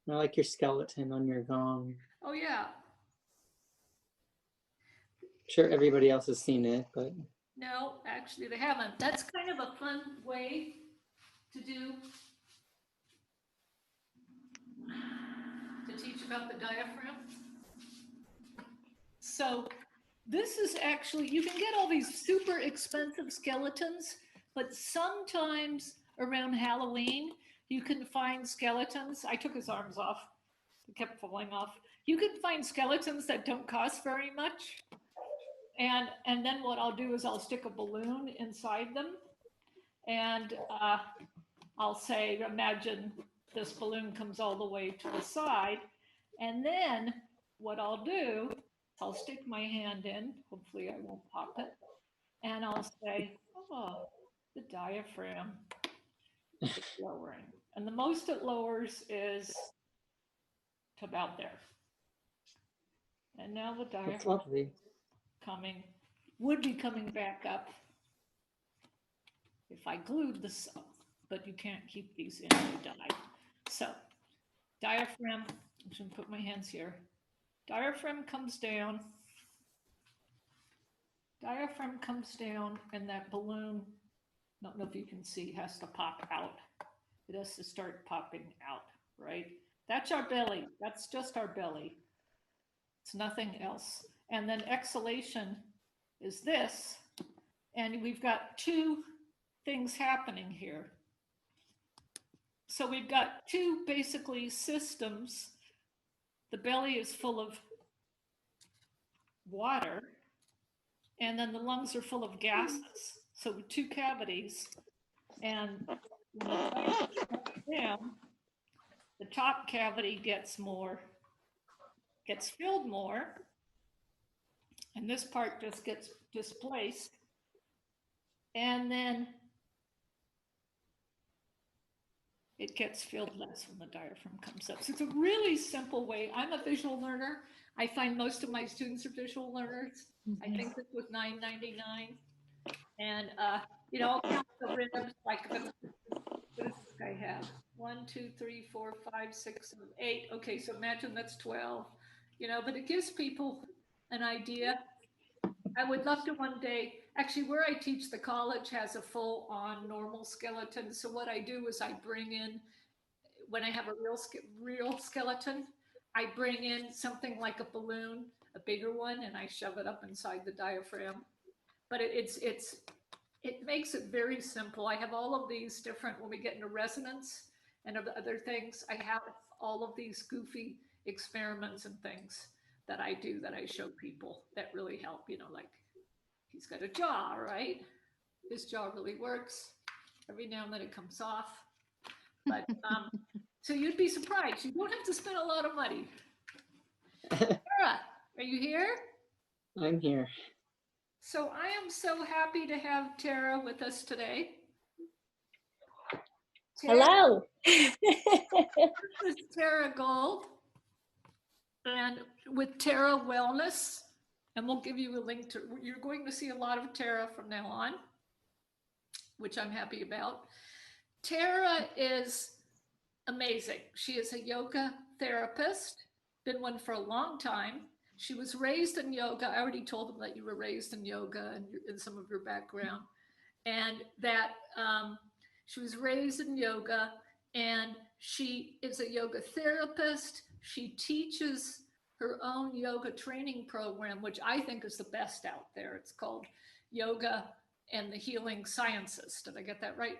I like your skeleton on your gong. Oh yeah. I'm sure everybody else has seen it, but No, actually they haven't. That's kind of a fun way to do to teach about the diaphragm. So this is actually, you can get all these super expensive skeletons, but sometimes around Halloween, you can find skeletons. I took his arms off, it kept falling off. You can find skeletons that don't cost very much. And then what I'll do is I'll stick a balloon inside them, and I'll say, imagine this balloon comes all the way to the side. And then what I'll do, I'll stick my hand in, hopefully I won't pop it, and I'll say, oh, the diaphragm is lowering. And the most it lowers is to about there. And now the that's diaphragm lovely. coming, would be coming back up if I glued this up, but you can't keep these in, they die. So diaphragm, I'm just gonna put my hands here. Diaphragm comes down, and that balloon, don't know if you can see, has to pop out. It has to start popping out, right? That's our belly. That's just our belly. It's nothing else. And then exhalation is this. And we've got two things happening here. So we've got two basically systems. The belly is full of water, and then the lungs are full of gases. So two cavities. And when the down, the top cavity gets filled more, and this part just gets displaced. And then it gets filled less when the diaphragm comes up. So it's a really simple way. I'm a visual learner. I find most of my students are visual learners. I think this was $9.99. And I'll count the ribs, like what does this guy have? 1, 2, 3, 4, 5, 6, 7, 8. Okay, so imagine that's 12. But it gives people an idea. I would love to one day, actually, where I teach, the college has a full on normal skeleton. So what I do is I bring in, when I have a real skeleton, I bring in something like a balloon, a bigger one, and I shove it up inside the diaphragm. But it makes it very simple. I have all of these different, when we get into resonance and other things, I have all of these goofy experiments and things that I do that I show people that really help, like he's got a jaw, right? His jaw really works. Every now and then it comes off. But so you'd be surprised. You don't have to spend a lot of money. Terra, are you here? I'm here. So I am so happy to have Terra with us today. Terra, Hello. this is Terra Gold, and with Terra Wellness, and we'll give you a link to, you're going to see a lot of Terra from now on, which I'm happy about. Terra is amazing. She is a yoga therapist, been one for a long time. She was raised in yoga. I already told them that you were raised in yoga and in some of your background, and that she was raised in yoga, and she is a yoga therapist. She teaches her own yoga training program, which I think is the best out there. It's called Yoga and the Healing Sciences. Did I get that right?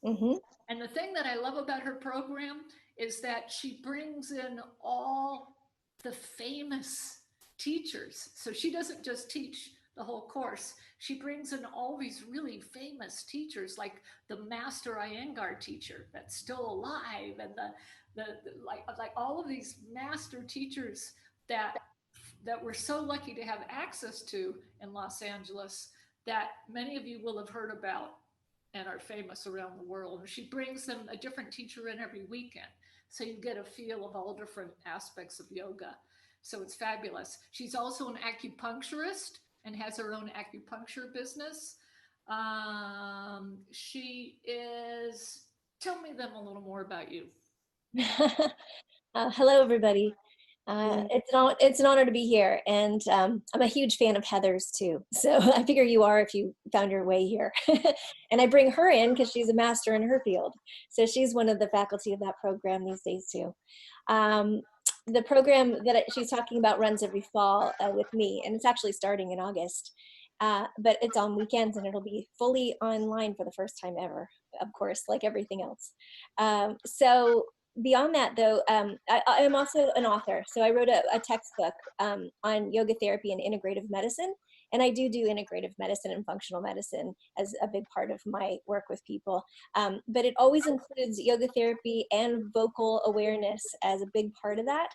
Mm-hmm. And the thing that I love about her program is that she brings in all the famous teachers. So she doesn't just teach the whole course. She brings in all these really famous teachers, like the Master Iyengar teacher that's still alive, and the like all of these master teachers that we're so lucky to have access to in Los Angeles, that many of you will have heard about and are famous around the world. She brings them a different teacher in every weekend. So you get a feel of all different aspects of yoga. So it's fabulous. She's also an acupuncturist and has her own acupuncture business. She is, tell me them a little more about you. Hello, everybody. Yeah. It's an honor to be here, and I'm a huge fan of Heather's too. So I figure you are if you found your way here. And I bring her in because she's a master in her field. So she's one of the faculty of that program these days too. Um, the program that she's talking about runs every fall with me, and it's actually starting in August. But it's on weekends, and it'll be fully online for the first time ever, of course, like everything else. So beyond that, though, I am also an author. So I wrote a textbook on yoga therapy and integrative medicine. And I do integrative medicine and functional medicine as a big part of my work with people. But it always includes yoga therapy and vocal awareness as a big part of that.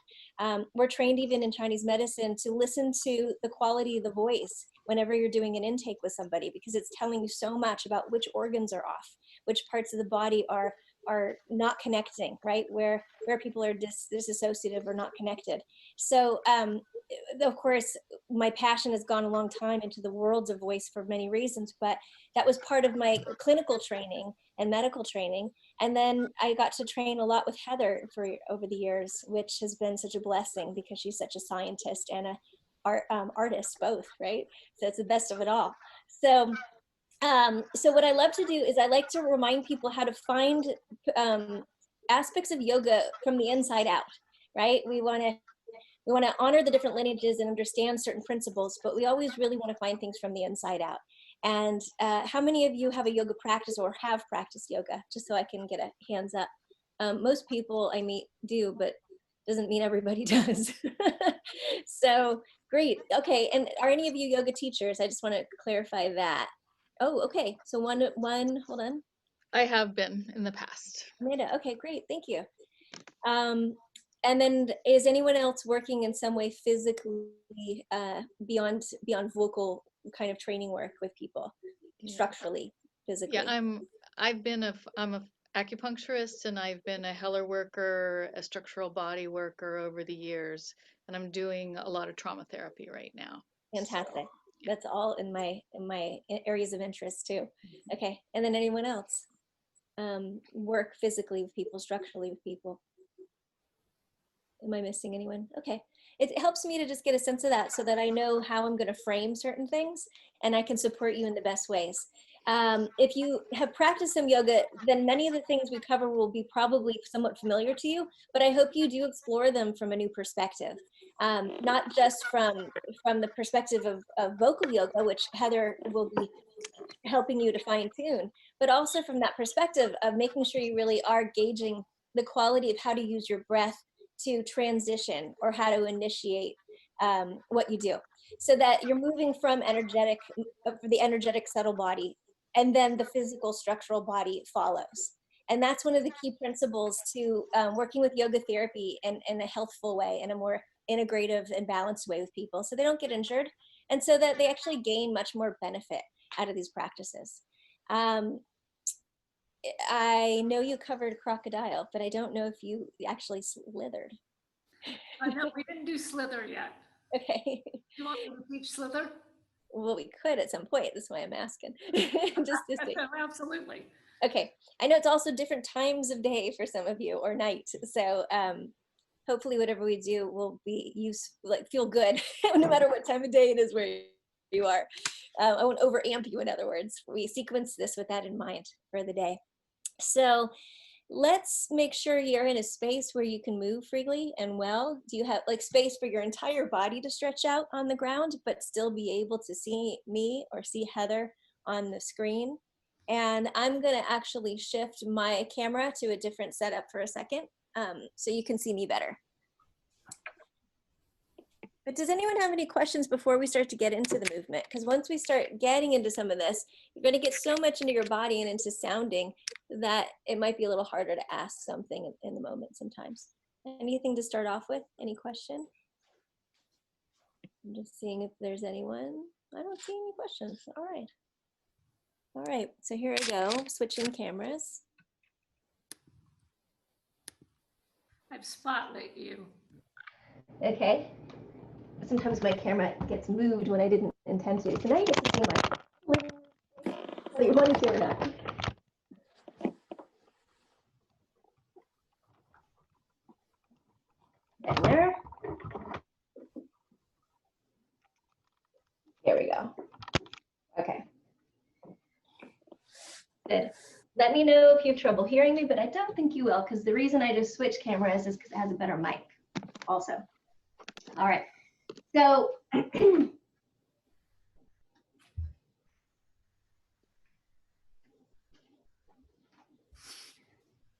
We're trained even in Chinese medicine to listen to the quality of the voice whenever you're doing an intake with somebody, because it's telling you so much about which organs are off, which parts of the body are not connecting, right? Where people are disassociative or not connected. So of course, my passion has gone a long time into the worlds of voice for many reasons, but that was part of my clinical training and medical training. And then I got to train a lot with Heather for over the years, which has been such a blessing because she's such a scientist and a artist both, right? So it's the best of it all. So what I love to do is I like to remind people how to find aspects of yoga from the inside out, right? We want to honor the different lineages and understand certain principles, but we always really want to find things from the inside out. And how many of you have a yoga practice or have practiced yoga? Just so I can get a hands up. Most people I meet do, but doesn't mean everybody does. So great. Okay. And are any of you yoga teachers? I just want to clarify that. Oh, okay. So hold on. I have been in the past. Amanda. Okay, great. Thank you. And then is anyone else working in some way physically beyond vocal kind of training work with people, structurally, physically? Yeah, I'm a acupuncturist, and I've been a Heller worker, a structural body worker over the years, and I'm doing a lot of trauma therapy right now. Fantastic. That's all in my areas of interest too. Okay, and then anyone else work physically with people, structurally with people? Am I missing anyone? Okay. It helps me to just get a sense of that so that I know how I'm going to frame certain things and I can support you in the best ways. If you have practiced some yoga, then many of the things we cover will be probably somewhat familiar to you, but I hope you do explore them from a new perspective. Not just from the perspective of vocal yoga, which Heather will be helping you to fine tune, but also from that perspective of making sure you really are gauging the quality of how to use your breath to transition or how to initiate what you do, so that you're moving from the energetic subtle body, and then the physical structural body follows. And that's one of the key principles to working with yoga therapy in a healthful way, in a more integrative and balanced way with people, so they don't get injured and so that they actually gain much more benefit out of these practices. I know you covered crocodile, but I don't know if you actually slithered. No, we didn't do slither yet. Okay. You want me to teach slither? Well, we could at some point. That's why I'm asking. Just to see. Absolutely. Okay. I know it's also different times of day for some of you, or night. So hopefully whatever we do will be feel good no matter what time of day it is where you are. I won't overamp you, in other words. We sequence this with that in mind for the day. So let's make sure you're in a space where you can move freely and well. Do you have space for your entire body to stretch out on the ground, but still be able to see me or see Heather on the screen? And I'm gonna actually shift my camera to a different setup for a second so you can see me better. But does anyone have any questions before we start to get into the movement? Because once we start getting into some of this, you're going to get so much into your body and into sounding that it might be a little harder to ask something in the moment sometimes. Anything to start off with? Any question? I'm just seeing if there's anyone. I don't see any questions. All right. All right, so here I go, switching cameras. I've spotlit you. Okay. Sometimes my camera gets moved when I didn't intend to. So now you get to see whether you want to or not. Good. Let me know if you have trouble hearing me, but I don't think you will, because the reason I just switched cameras is because it has a better mic also. All right. So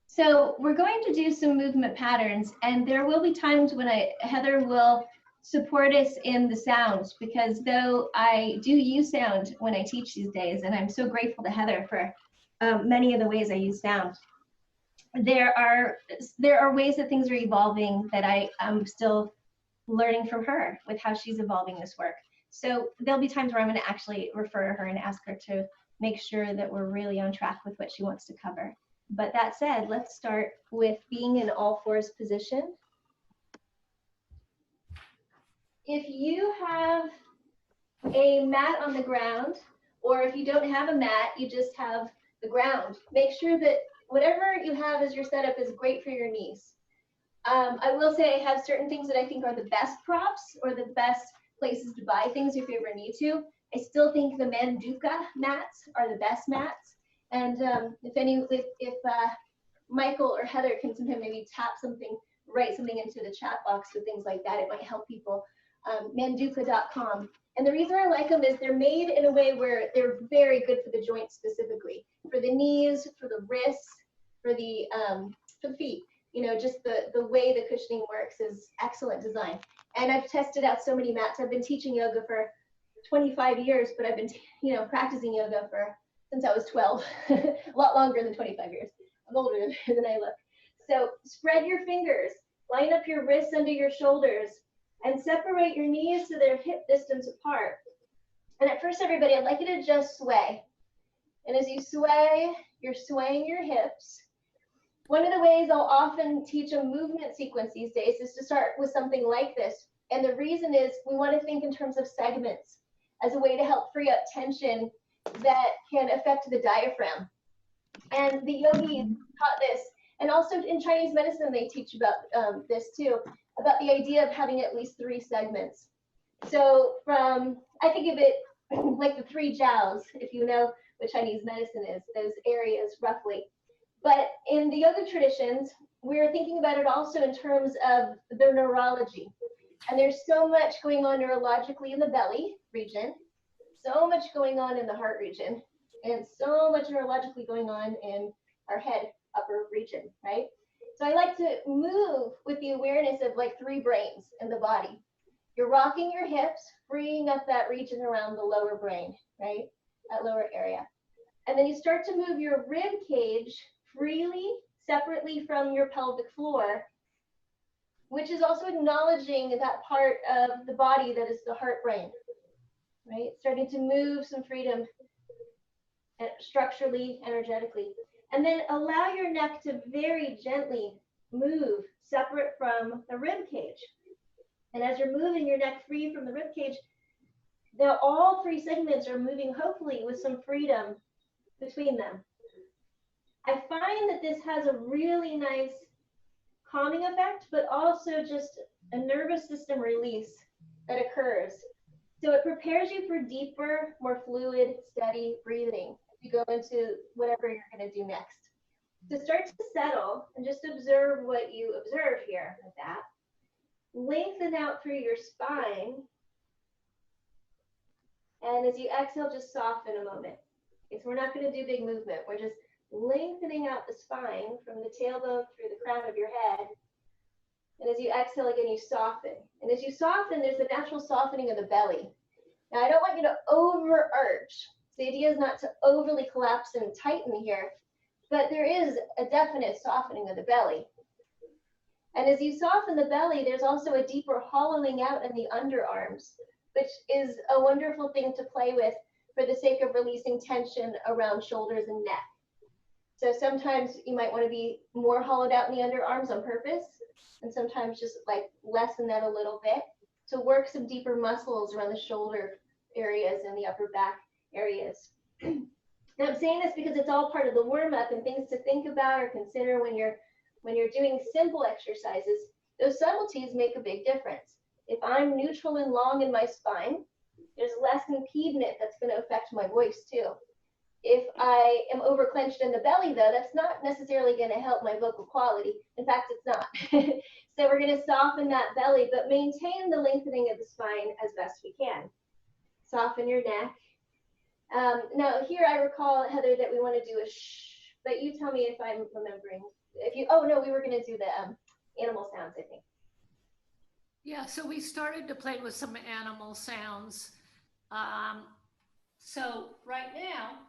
so we're going to do some movement patterns, and there will be times when Heather will support us in the sound, because though I do use sound when I teach these days, and I'm so grateful to Heather for many of the ways I use sound, there are ways that things are evolving that I'm still learning from her with how she's evolving this work. So there'll be times where I'm going to actually refer to her and ask her to make sure that we're really on track with what she wants to cover. But that said, let's start with being in all fours position. If you have a mat on the ground, or if you don't have a mat, you just have the ground, make sure that whatever you have as your setup is great for your knees. I will say I have certain things that I think are the best props or the best places to buy things if you ever need to. I still think the Manduka mats are the best mats. And if Michael or Heather can sometime maybe write something into the chat box with things like that, it might help people. Manduka.com. And the reason I like them is they're made in a way where they're very good for the joints specifically, for the knees, for the wrists, for the feet. You know, just the way the cushioning works is excellent design. And I've tested out so many mats. I've been teaching yoga for 25 years, but I've been practicing yoga since I was 12, a lot longer than 25 years. I'm older than I look. So spread your fingers, line up your wrists under your shoulders, and separate your knees so they're hip distance apart. And at first, everybody, I'd like you to just sway. And as you sway, you're swaying your hips. One of the ways I'll often teach a movement sequence these days is to start with something like this. And the reason is we want to think in terms of segments as a way to help free up tension that can affect the diaphragm. And the yogis taught this. And also in Chinese medicine, they teach about this too, about the idea of having at least 3 segments. So I think of it like the 3 jiaos, if you know what Chinese medicine is, those areas roughly. But in the yoga traditions, we're thinking about it also in terms of the neurology. And there's so much going on neurologically in the belly region, so much going on in the heart region, and so much neurologically going on in our head upper region, right? So I like to move with the awareness of like 3 brains in the body. You're rocking your hips, freeing up that region around the lower brain, right? That lower area. And then you start to move your rib cage freely, separately from your pelvic floor, which is also acknowledging that part of the body that is the heart brain, right? Starting to move some freedom structurally, energetically. And then allow your neck to very gently move separate from the rib cage. And as you're moving your neck free from the rib cage, now all 3 segments are moving hopefully with some freedom between them. I find that this has a really nice calming effect, but also just a nervous system release that occurs. So it prepares you for deeper, more fluid, steady breathing as you go into whatever you're going to do next. To start to settle and just observe what you observe here with that. Lengthen out through your spine. And as you exhale, just soften a moment. Okay, so we're not going to do big movement. We're just lengthening out the spine from the tailbone through the crown of your head. And as you exhale again, you soften. And as you soften, there's a natural softening of the belly. Now, I don't want you to overarch. The idea is not to overly collapse and tighten here, but there is a definite softening of the belly. And as you soften the belly, there's also a deeper hollowing out in the underarms, which is a wonderful thing to play with for the sake of releasing tension around shoulders and neck. So sometimes you might want to be more hollowed out in the underarms on purpose, and sometimes just like lessen that a little bit to work some deeper muscles around the shoulder areas and the upper back areas. Now I'm saying this because it's all part of the warm-up and things to think about or consider when you're doing simple exercises. Those subtleties make a big difference. If I'm neutral and long in my spine, there's less impediment that's going to affect my voice too. If I am over clenched in the belly, though, that's not necessarily going to help my vocal quality. In fact, it's not. So we're going to soften that belly, but maintain the lengthening of the spine as best we can. Soften your neck. Now, here I recall, Heather, that we want to do a shh, but you tell me if I'm remembering. Oh no, we were going to do the animal sounds, I think. Yeah, so we started to play with some animal sounds. So right now,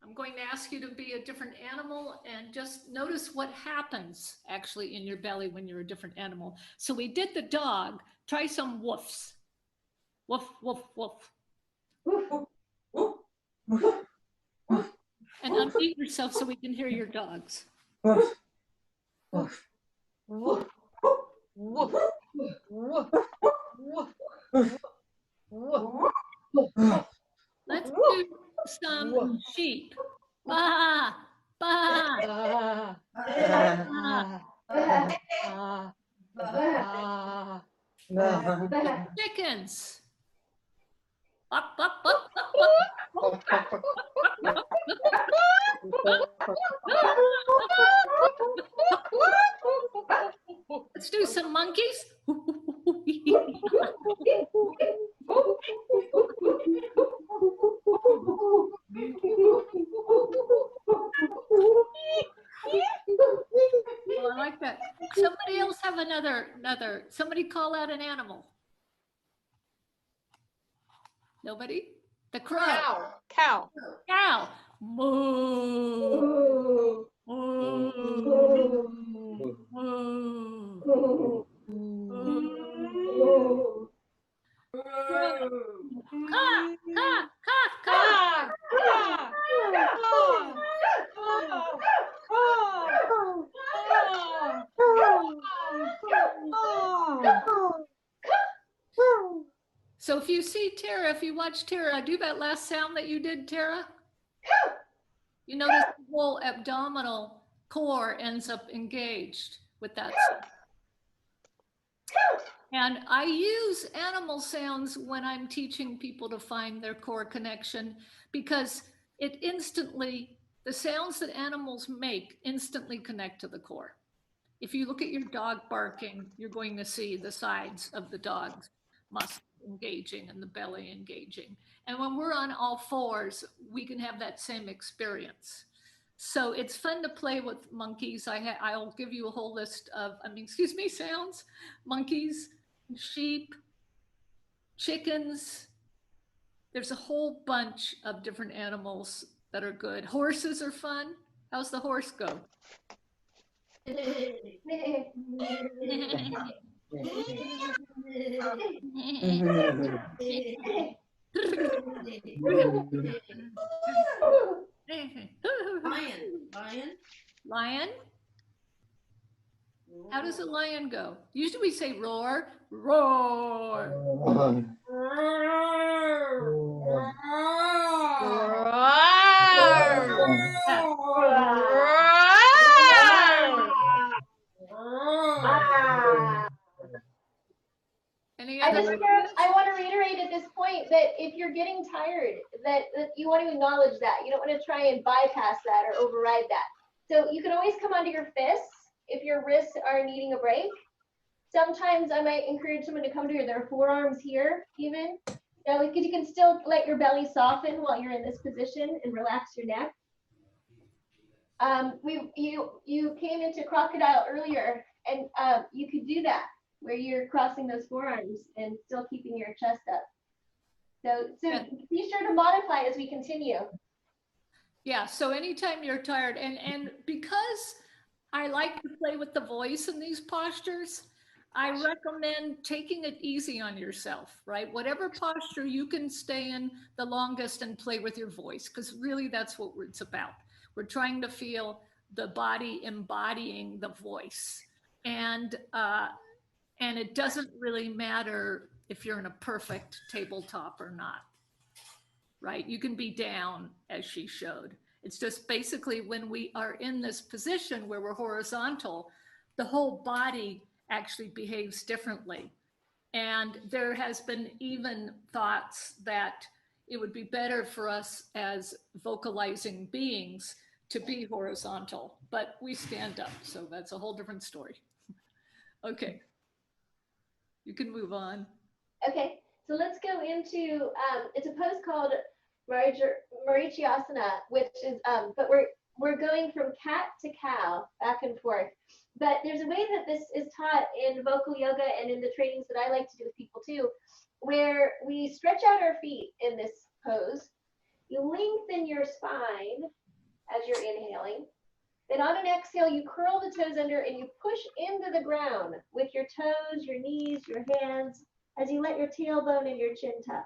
I'm going to ask you to be a different animal and just notice what happens actually in your belly when you're a different animal. So we did the dog. Try some woofs. Woof, woof, woof. And unmute yourself so we can hear your dogs. Woof, woof, woof, woof, woof, woof, woof. Let's do some sheep. Ba, ba, Ah, ba. ah, ah, ah. Chickens. Up, up, up, up, up. Let's do some monkeys. Oh, I like that. Somebody else have another. Somebody call out an animal. Nobody? The crow. Cow, cow. Cow. Moo. Moo. Moo. Moo. Caw, caw, caw, caw. So if you see Terra, if you watch Terra, do that last sound that you did, Terra. You notice the whole abdominal core ends up engaged with that sound. And I use animal sounds when I'm teaching people to find their core connection because the sounds that animals make instantly connect to the core. If you look at your dog barking, you're going to see the sides of the dog's muscles engaging and the belly engaging. And when we're on all fours, we can have that same experience. So it's fun to play with monkeys. I'll give you a whole list of, sounds. Monkeys, sheep, chickens. There's a whole bunch of different animals that are good. Horses are fun. How's the horse go? Lion? How does a lion go? Usually we say roar, roar. Any other? I want to reiterate at this point that if you're getting tired, that you want to acknowledge that. You don't want to try and bypass that or override that. So you can always come onto your fists if your wrists are needing a break. Sometimes I might encourage someone to come to their forearms here even. Because you can still let your belly soften while you're in this position and relax your neck. You came into crocodile earlier, and you could do that where you're crossing those forearms and still keeping your chest up. So yeah. Be sure to modify as we continue. Yeah, so anytime you're tired, and because I like to play with the voice in these postures, I recommend taking it easy on yourself, right? Whatever posture you can stay in the longest and play with your voice, because really that's what it's about. We're trying to feel the body embodying the voice. And it doesn't really matter if you're in a perfect tabletop or not, right? You can be down, as she showed. It's just basically when we are in this position where we're horizontal, the whole body actually behaves differently. And there has been even thoughts that it would be better for us as vocalizing beings to be horizontal, but we stand up, so that's a whole different story. Okay, you can move on. Okay, so let's go into, it's a pose called Marichyasana, which is, but we're going from cat to cow, back and forth. But there's a way that this is taught in vocal yoga and in the trainings that I like to do with people too, where we stretch out our feet in this pose. You lengthen your spine as you're inhaling. Then on an exhale, you curl the toes under and you push into the ground with your toes, your knees, your hands, as you let your tailbone and your chin tuck.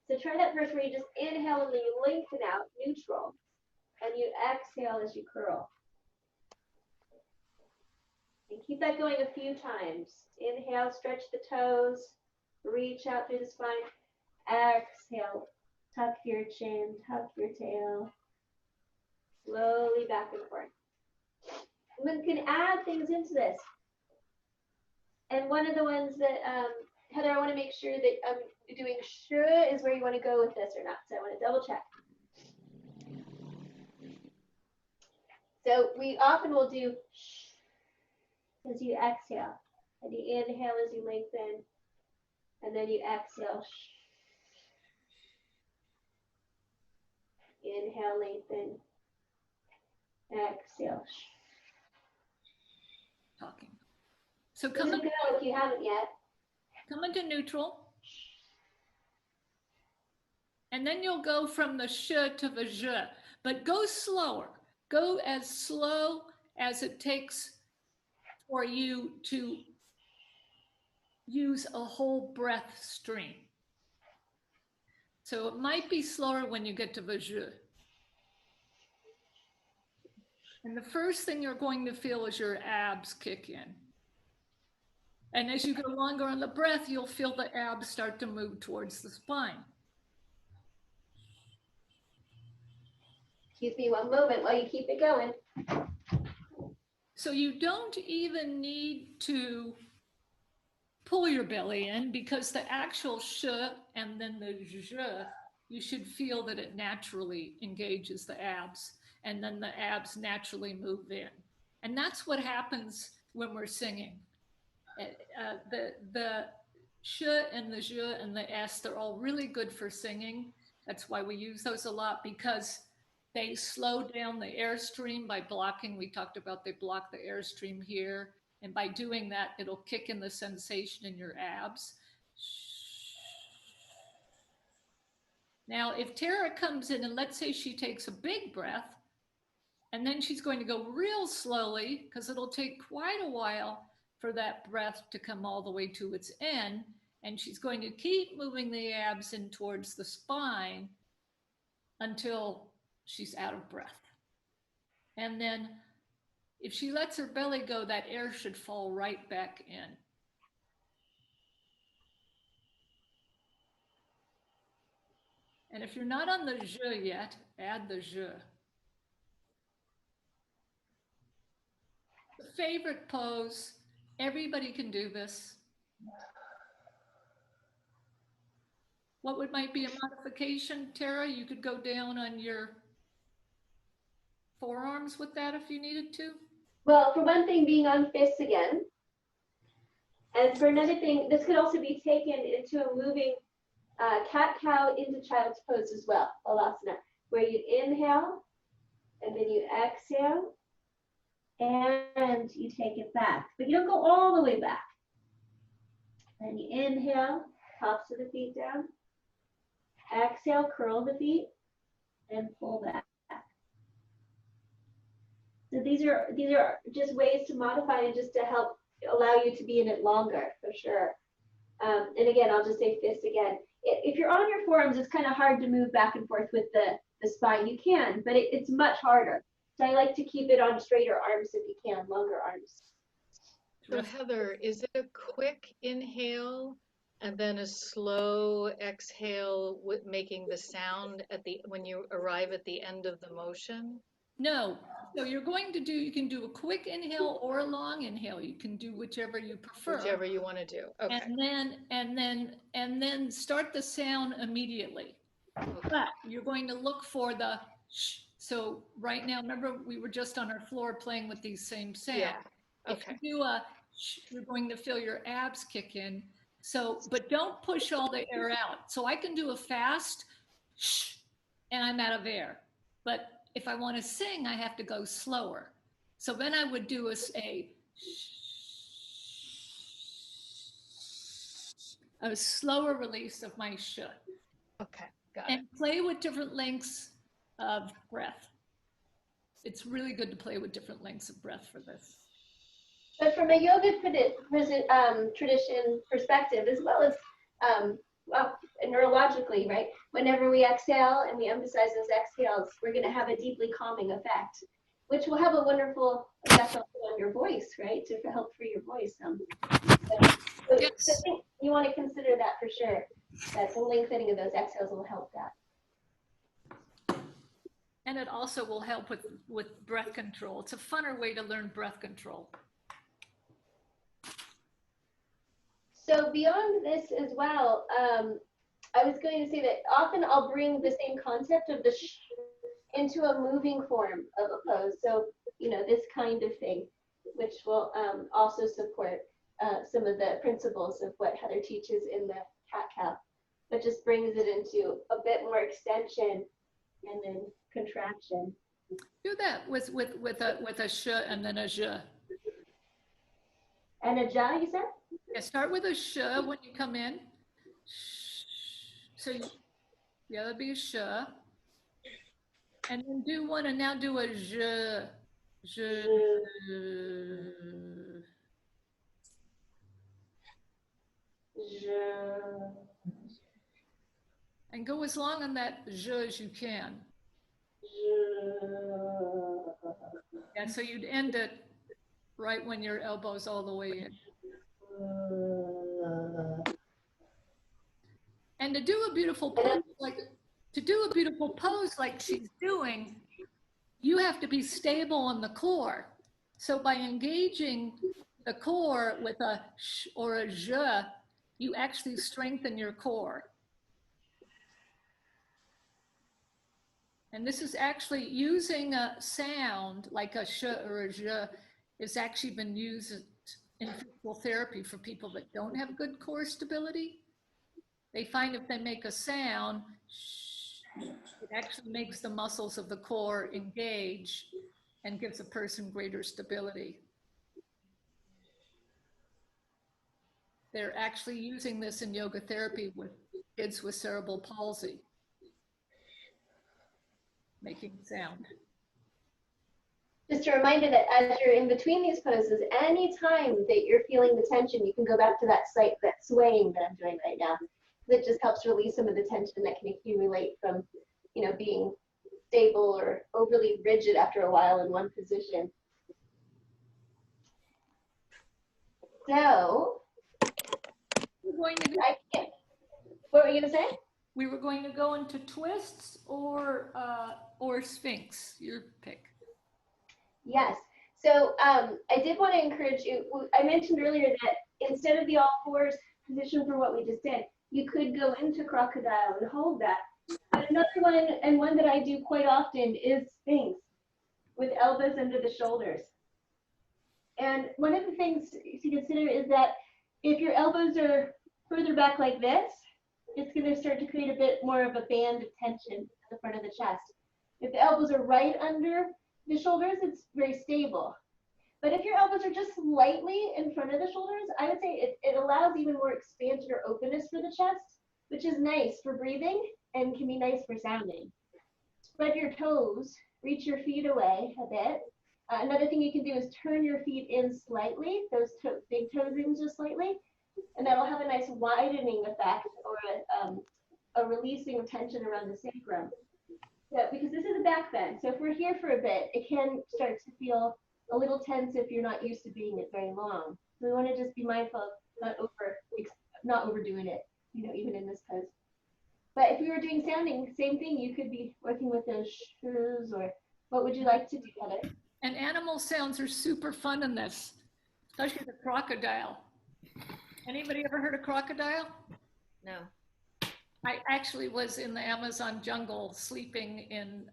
So try that first, where you just inhale and then you lengthen out, neutral, and you exhale as you curl. And keep that going a few times. Inhale, stretch the toes, reach out through the spine. Exhale, tuck your chin, tuck your tail. Slowly back and forth. And we can add things into this. And one of the ones that, Heather, I want to make sure that doing sure is where you want to go with this or not. So I want to double check. So we often will do shh as you exhale. And you inhale as you lengthen. And then you exhale. Shh. Inhale, lengthen. Exhale. Talking. So Come and go if you haven't yet. come into neutral. And then you'll go from the sh to the zh, but go slower. Go as slow as it takes for you to use a whole breath stream. So it might be slower when you get to the zh. And the first thing you're going to feel is your abs kick in. And as you go longer on the breath, you'll feel the abs start to move towards the spine. Excuse me one moment while you keep it going. So you don't even need to pull your belly in, because the actual sh and then the zh, you should feel that it naturally engages the abs, and then the abs naturally move in. And that's what happens when we're singing. The sh and the zh and the s, they're all really good for singing. That's why we use those a lot, because they slow down the airstream by blocking. We talked about they block the airstream here. And by doing that, it'll kick in the sensation in your abs. Now, if Terra comes in and let's say she takes a big breath, and then she's going to go real slowly, because it'll take quite a while for that breath to come all the way to its end. And she's going to keep moving the abs in towards the spine until she's out of breath. And then if she lets her belly go, that air should fall right back in. And if you're not on the zh yet, add the zh. The favorite pose, everybody can do this. What might be a modification, Terra? You could go down on your forearms with that if you needed to. Well, for one thing, being on fists again. And for another thing, this could also be taken into a moving cat-cow into child's pose as well, Balasana, where you inhale, and then you exhale, and you take it back. But you don't go all the way back. And you inhale, tops of the feet down. Exhale, curl the feet, and pull back. So these are just ways to modify and just to help allow you to be in it longer, for sure. And again, I'll just say fist again. If you're on your forearms, it's kind of hard to move back and forth with the spine. You can, but it's much harder. So I like to keep it on straighter arms if you can, longer arms. So Heather, is it a quick inhale and then a slow exhale with making the sound at the when you arrive at the end of the motion? No, So you're going to do, you can do a quick inhale or a long inhale. You can do whichever you prefer. Whichever you want to do. Okay. And then start the sound immediately. But you're going to look for the sh. So right now, remember we were just on our floor playing with these same sounds. Yeah. If Okay. you do a sh, you're going to feel your abs kick in. So, but don't push all the air out. So I can do a fast sh, and I'm out of air. But if I want to sing, I have to go slower. So then I would do a slower release of my sh. Okay. Got it. And play with different lengths of breath. It's really good to play with different lengths of breath for this. But from a yoga tradition perspective, as well as well, neurologically, right? Whenever we exhale and we emphasize those exhales, we're going to have a deeply calming effect, which will have a wonderful effect also on your voice, right? To help free your voice. So Yes. I think you want to consider that for sure. That the lengthening of those exhales will help that. And it also will help with breath control. It's a funner way to learn breath control. So beyond this as well, I was going to say that often I'll bring the same concept of the sh into a moving form of a pose. So, you know, this kind of thing, which will also support some of the principles of what Heather teaches in the cat-cow, but just brings it into a bit more extension and then contraction. Do that with a sh and then a zh. And a ja, you said? Yeah, start with a sh when you come in. So yeah, that'd be a sh. And then do one and now do a zh. And go as long on that zh as you can. And so you'd end it right when your elbow's all the way in. And to do a beautiful pose like she's doing, you have to be stable on the core. So by engaging the core with a sh or a zh, you actually strengthen your core. And this is actually using a sound like a sh or a zh is actually been used in physical therapy for people that don't have good core stability. They find if they make a sound, it actually makes the muscles of the core engage and gives a person greater stability. They're actually using this in yoga therapy with kids with cerebral palsy, making sound. Just a reminder that as you're in between these poses, anytime that you're feeling the tension, you can go back to that swaying that I'm doing right now. That just helps release some of the tension that can accumulate from, you know, being stable or overly rigid after a while in one position. So, I can't. What were you gonna say? We were going to go into twists or sphinx, your pick. Yes. So I did want to encourage you. I mentioned earlier that instead of the all fours position for what we just did, you could go into crocodile and hold that. But another one, and one that I do quite often, is sphinx with elbows under the shoulders. And one of the things to consider is that if your elbows are further back like this, it's going to start to create a bit more of a band of tension at the front of the chest. If the elbows are right under the shoulders, it's very stable. But if your elbows are just slightly in front of the shoulders, I would say it allows even more expansion or openness for the chest, which is nice for breathing and can be nice for sounding. Spread your toes, reach your feet away a bit. Another thing you can do is turn your feet in slightly, those big toes in just slightly, and that'll have a nice widening effect or a releasing of tension around the sacrum. Yeah, because this is a back bend. So if we're here for a bit, it can start to feel a little tense if you're not used to being it very long. So we want to just be mindful of not overdoing it, you know, even in this pose. But if we were doing sounding, same thing. You could be working with those shus or What would you like to do, Heather? And animal sounds are super fun in this, especially the crocodile. Anybody ever heard of crocodile? No. I actually was in the Amazon jungle sleeping in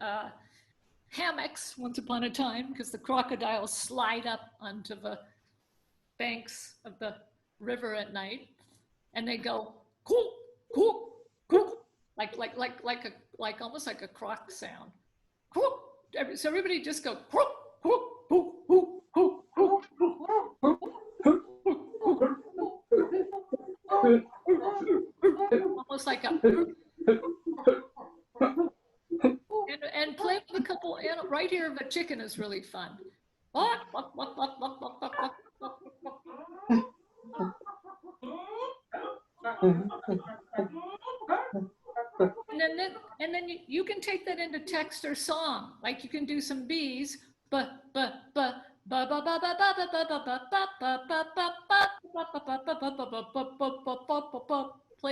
hammocks once upon a time because the crocodiles slide up onto the banks of the river at night and they go cool, cool, cool, like almost like a croc sound. Cool. So everybody just go cool, cool, cool, cool, cool, cool, almost like a and play with a couple right here of a chicken is really fun. And then you can take that into text or song. Like you can do some bees, play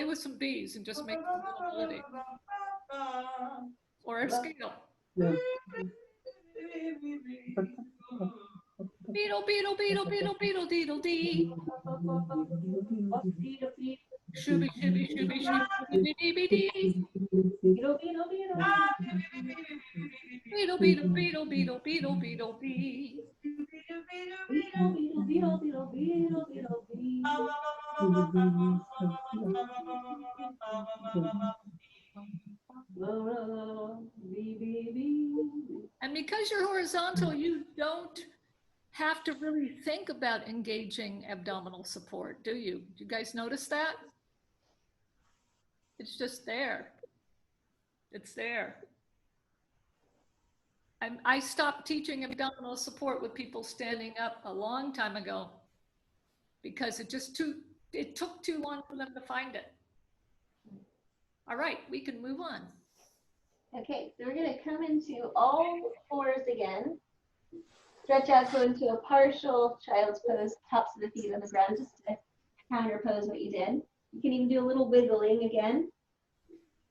with some bees and just make a melody or a scale. Beetle, beetle, beetle, beetle, beetle, deedle, dee. Shooby, shooby, shooby, shooby, dee, dee, dee. Beetle, beetle, beetle, beetle, beetle, beetle, bee. And because you're horizontal, you don't have to really think about engaging abdominal support, do you? Do you guys notice that? It's just there. It's there. I stopped teaching abdominal support with people standing up a long time ago because it took too long for them to find it. All right, we can move on. Okay, so we're going to come into all fours again. Stretch out, go into a partial child's pose, tops of the feet on the ground, just to counter pose what you did. You can even do a little wiggling again.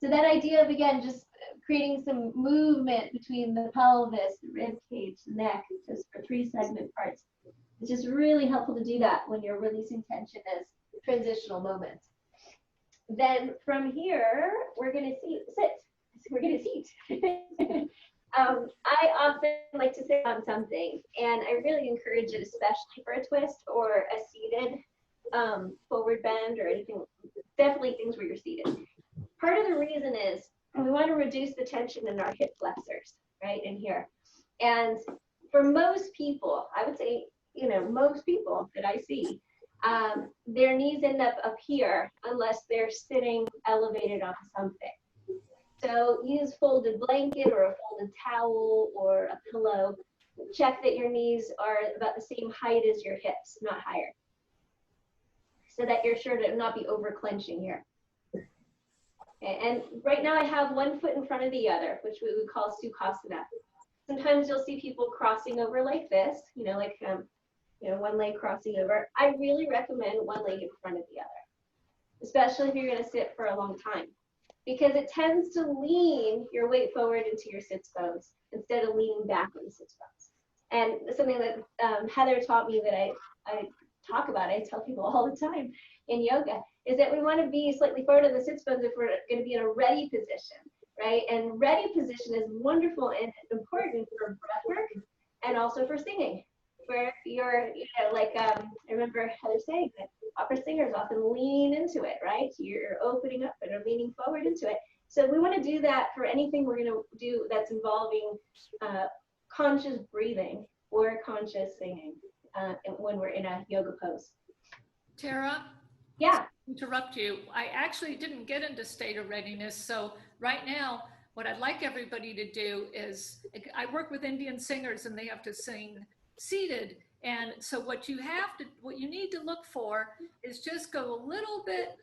So that idea of, again, just creating some movement between the pelvis, the rib cage, the neck, just for 3 segment parts. It's just really helpful to do that when you're releasing tension as transitional moments. Then from here, we're going to sit. We're going to seat. I often like to sit on something, and I really encourage it, especially for a twist or a seated forward bend or anything, definitely things where you're seated. Part of the reason is we want to reduce the tension in our hip flexors, right, in here. And for most people, I would say, most people that I see, their knees end up here unless they're sitting elevated on something. So use folded blanket or a folded towel or a pillow. Check that your knees are about the same height as your hips, not higher, so that you're sure to not be over clenching here. And right now I have one foot in front of the other, which we would call Sukhasana. Sometimes you'll see people crossing over like this, one leg crossing over. I really recommend one leg in front of the other, especially if you're going to sit for a long time, because it tends to lean your weight forward into your sits bones instead of leaning back on the sits bones. And something that Heather taught me that I talk about, I tell people all the time in yoga, is that we want to be slightly forward on the sits bones if we're going to be in a ready position, right? And ready position is wonderful and important for breath work and also for singing, where you're, I remember Heather saying that opera singers often lean into it, right? You're opening up and are leaning forward into it. So we want to do that for anything we're going to do that's involving conscious breathing or conscious singing when we're in a yoga pose. Terra? Yeah. Interrupt you. I actually didn't get into state of readiness. So right now, what I'd like everybody to do is, I work with Indian singers and they have to sing seated. And so what you need to look for is just go a little bit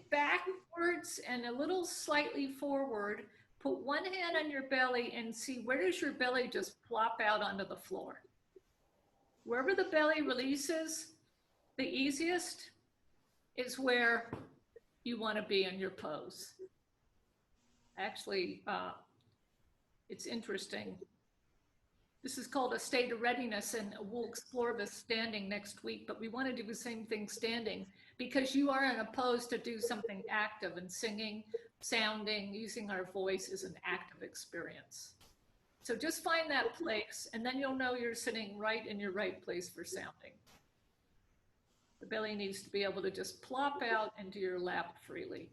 backwards and a little slightly forward. Put one hand on your belly and see where does your belly just plop out onto the floor. Wherever the belly releases the easiest is where you want to be in your pose. Actually, It's interesting. This is called a state of readiness, and we'll explore this standing next week, but we want to do the same thing standing because you are opposed to do something active, and singing, sounding, using our voice is an active experience. So just find that place, and then you'll know you're sitting right in your right place for sounding. The belly needs to be able to just plop out into your lap freely.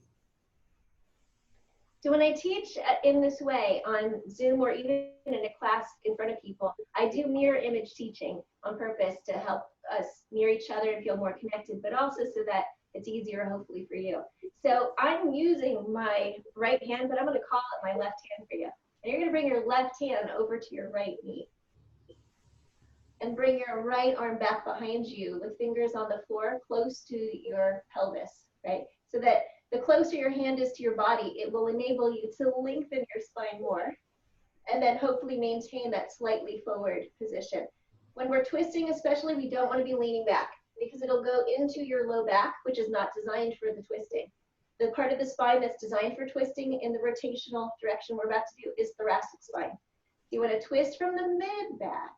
So when I teach in this way on Zoom or even in a class in front of people, I do mirror image teaching on purpose to help us near each other and feel more connected, but also so that it's easier, hopefully, for you. So I'm using my right hand, but I'm going to call it my left hand for you. And you're going to bring your left hand over to your right knee. And bring your right arm back behind you with fingers on the floor close to your pelvis, right? So that the closer your hand is to your body, it will enable you to lengthen your spine more and then hopefully maintain that slightly forward position. When we're twisting especially, we don't want to be leaning back because it'll go into your low back, which is not designed for the twisting. The part of the spine that's designed for twisting in the rotational direction we're about to do is thoracic spine. So you want to twist from the mid back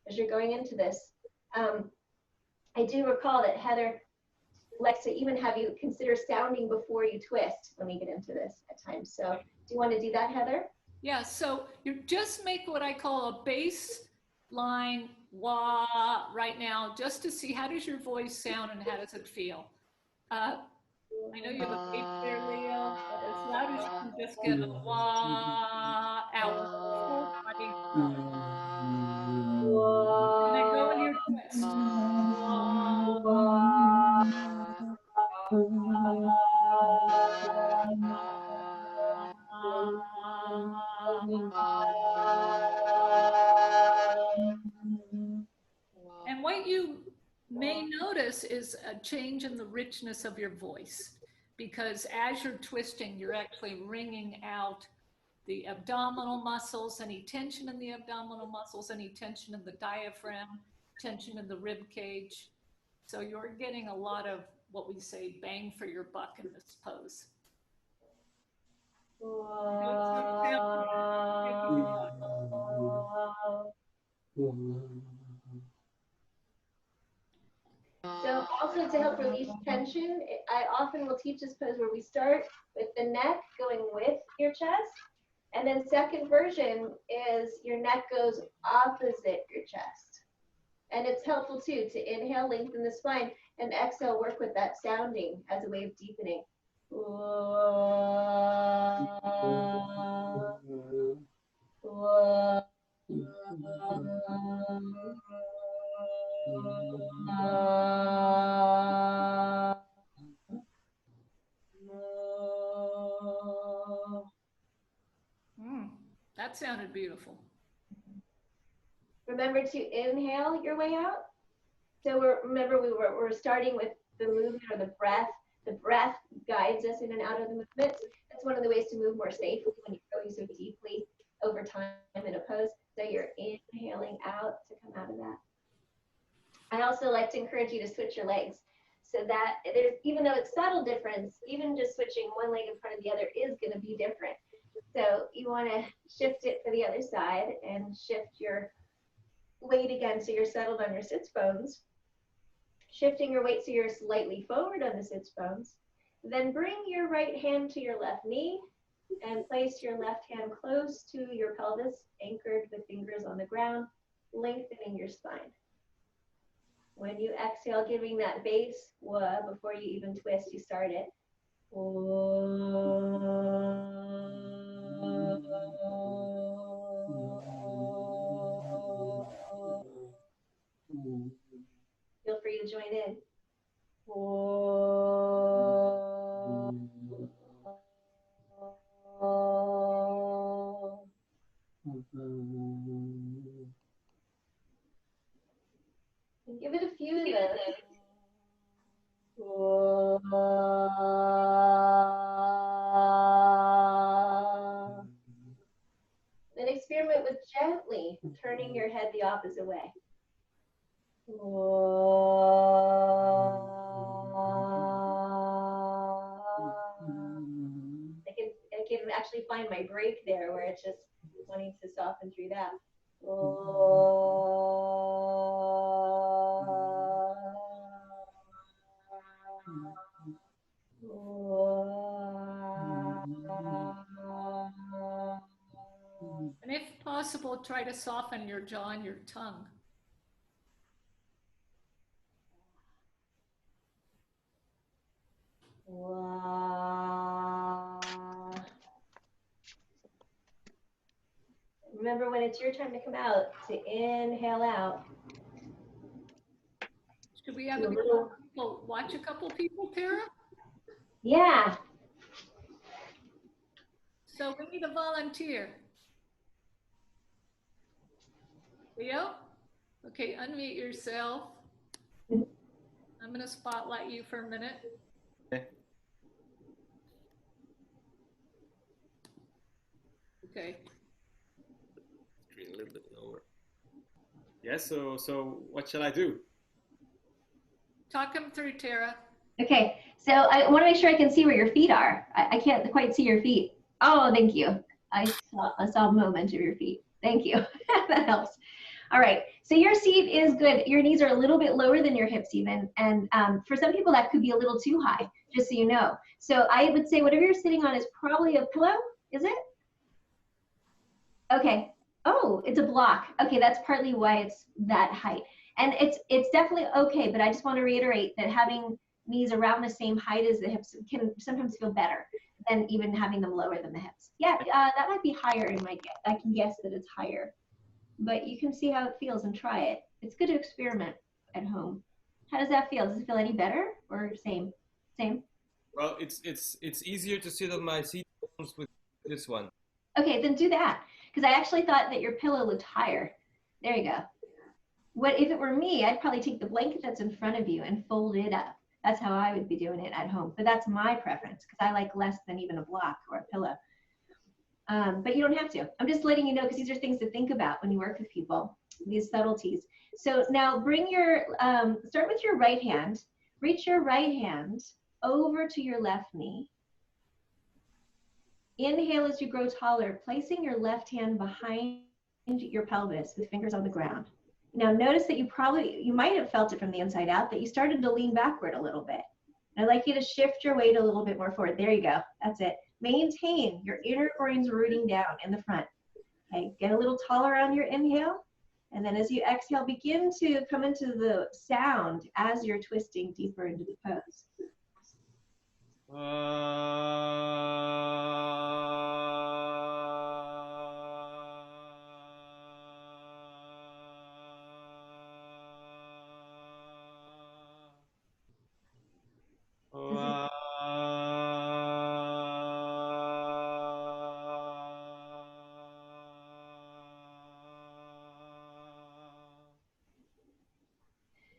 as you're going into this. I do recall that Heather likes to even have you consider sounding before you twist when we get into this at times. So do you want to do that, Heather? Yeah, so you just make what I call a baseline wah right now, just to see how does your voice sound and how does it feel. I know you have a bass there, Leo, but as loud as you can just get a wah out. Full body. And then go in your twist. And what you may notice is a change in the richness of your voice, because as you're twisting, you're actually wringing out the abdominal muscles, any tension in the abdominal muscles, any tension in the diaphragm, tension in the rib cage. So you're getting a lot of what we say bang for your buck in this pose. So also to help release tension, I often will teach this pose where we start with the neck going with your chest. And then second version is your neck goes opposite your chest. And it's helpful too to inhale, lengthen the spine, and exhale, work with that sounding as a way of deepening. That sounded beautiful. Remember to inhale your way out. So we're starting with the movement or the breath. The breath guides us in and out of the movements. That's one of the ways to move more safely when you're going so deeply over time in a pose. So you're inhaling out to come out of that. I also like to encourage you to switch your legs so that there's, even though it's subtle difference, even just switching one leg in front of the other is going to be different. So you want to shift it for the other side and shift your weight again so you're settled on your sits bones. Shifting your weight so you're slightly forward on the sits bones. Then bring your right hand to your left knee and place your left hand close to your pelvis, anchored with fingers on the ground, lengthening your spine. When you exhale, giving that base wah before you even twist, you start it. Feel free to join in. And give it a few of those. Then experiment with gently turning your head the opposite way. I can actually find my break there where it's just wanting to soften through that. And if possible, try to soften your jaw and your tongue. Remember when it's your time to come out, to inhale out. Should we have Do a a little, couple, watch a couple people, Terra? yeah. So we need a volunteer. Leo? Okay, unmute yourself. I'm going to spotlight you for a minute. Okay. Screen a little bit lower. Yes, so what shall I do? Talk them through, Terra. Okay, so I want to make sure I can see where your feet are. I can't quite see your feet. Oh, thank you. I saw a moment of your feet. Thank you. That helps. All right, so your seat is good. Your knees are a little bit lower than your hips even. And for some people that could be a little too high, just so you know. So I would say whatever you're sitting on is probably a pillow, is it? Okay. Oh, it's a block. Okay, that's partly why it's that height. And it's definitely okay, but I just want to reiterate that having knees around the same height as the hips can sometimes feel better than even having them lower than the hips. Yeah, that might be higher in my guess. I can guess that it's higher. But you can see how it feels and try it. It's good to experiment at home. How does that feel? Does it feel any better or same? Same? Well, it's easier to sit on my seat bones with this one. Okay, then do that. Because I actually thought that your pillow looked higher. There you go. What if it were me, I'd probably take the blanket that's in front of you and fold it up. That's how I would be doing it at home. But that's my preference because I like less than even a block or a pillow. But you don't have to. I'm just letting you know because these are things to think about when you work with people, these subtleties. So now bring your, start with your right hand. Reach your right hand over to your left knee. Inhale as you grow taller, placing your left hand behind your pelvis with fingers on the ground. Now notice that you might have felt it from the inside out, that you started to lean backward a little bit. And I'd like you to shift your weight a little bit more forward. There you go. That's it. Maintain your inner groins rooting down in the front. Okay, get a little taller on your inhale. And then as you exhale, begin to come into the sound as you're twisting deeper into the pose.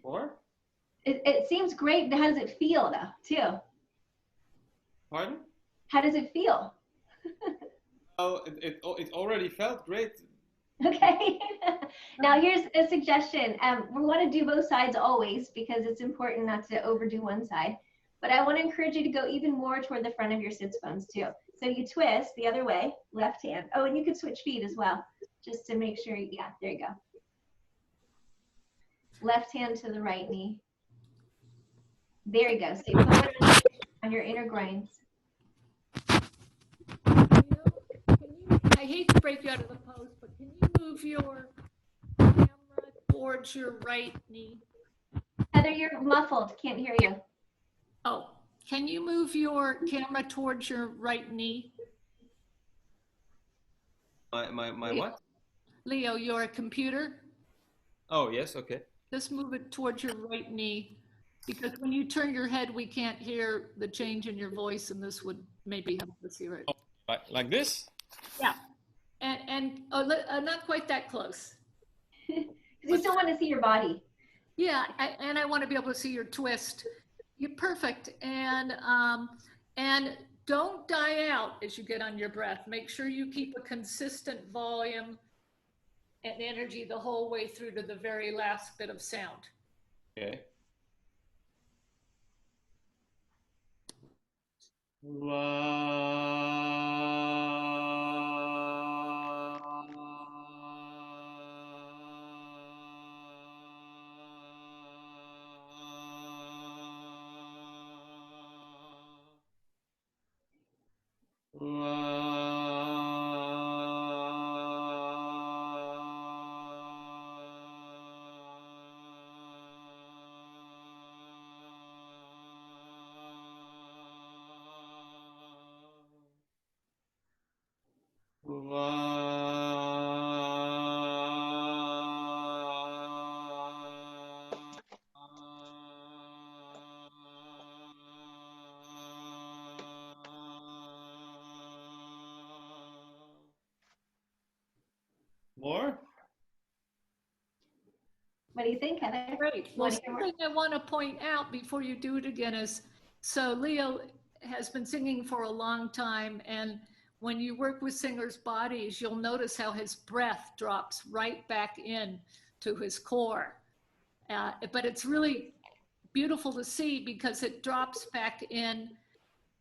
More? It seems great. How does it feel though, too? Pardon? How does it feel? Oh, it already felt great. Okay. Now here's a suggestion. We want to do both sides always because it's important not to overdo one side. But I want to encourage you to go even more toward the front of your sits bones too. So you twist the other way, left hand. Oh, and you could switch feet as well, just to make sure. Yeah, there you go. Left hand to the right knee. There you go. So you put it on your inner groins. I hate to break you out of the pose, but can you move your camera towards your right knee? Heather, you're muffled. Can't hear you. Oh, can you move your camera towards your right knee? My what? Leo, your computer? Oh, yes, okay. Just move it towards your right knee, because when you turn your head, we can't hear the change in your voice, and this would maybe help us hear it. Like this? Yeah, and not quite that close. Because you still want to see your body. Yeah, and I want to be able to see your twist. You're perfect, and don't die out as you get on your breath. Make sure you keep a consistent volume and energy the whole way through to the very last bit of sound. Okay. More? What do you think, Heather? Great. You Well, wanna hear more? something I want to point out before you do it again is, so Leo has been singing for a long time, and when you work with singers' bodies, you'll notice how his breath drops right back in to his core. But it's really beautiful to see because it drops back in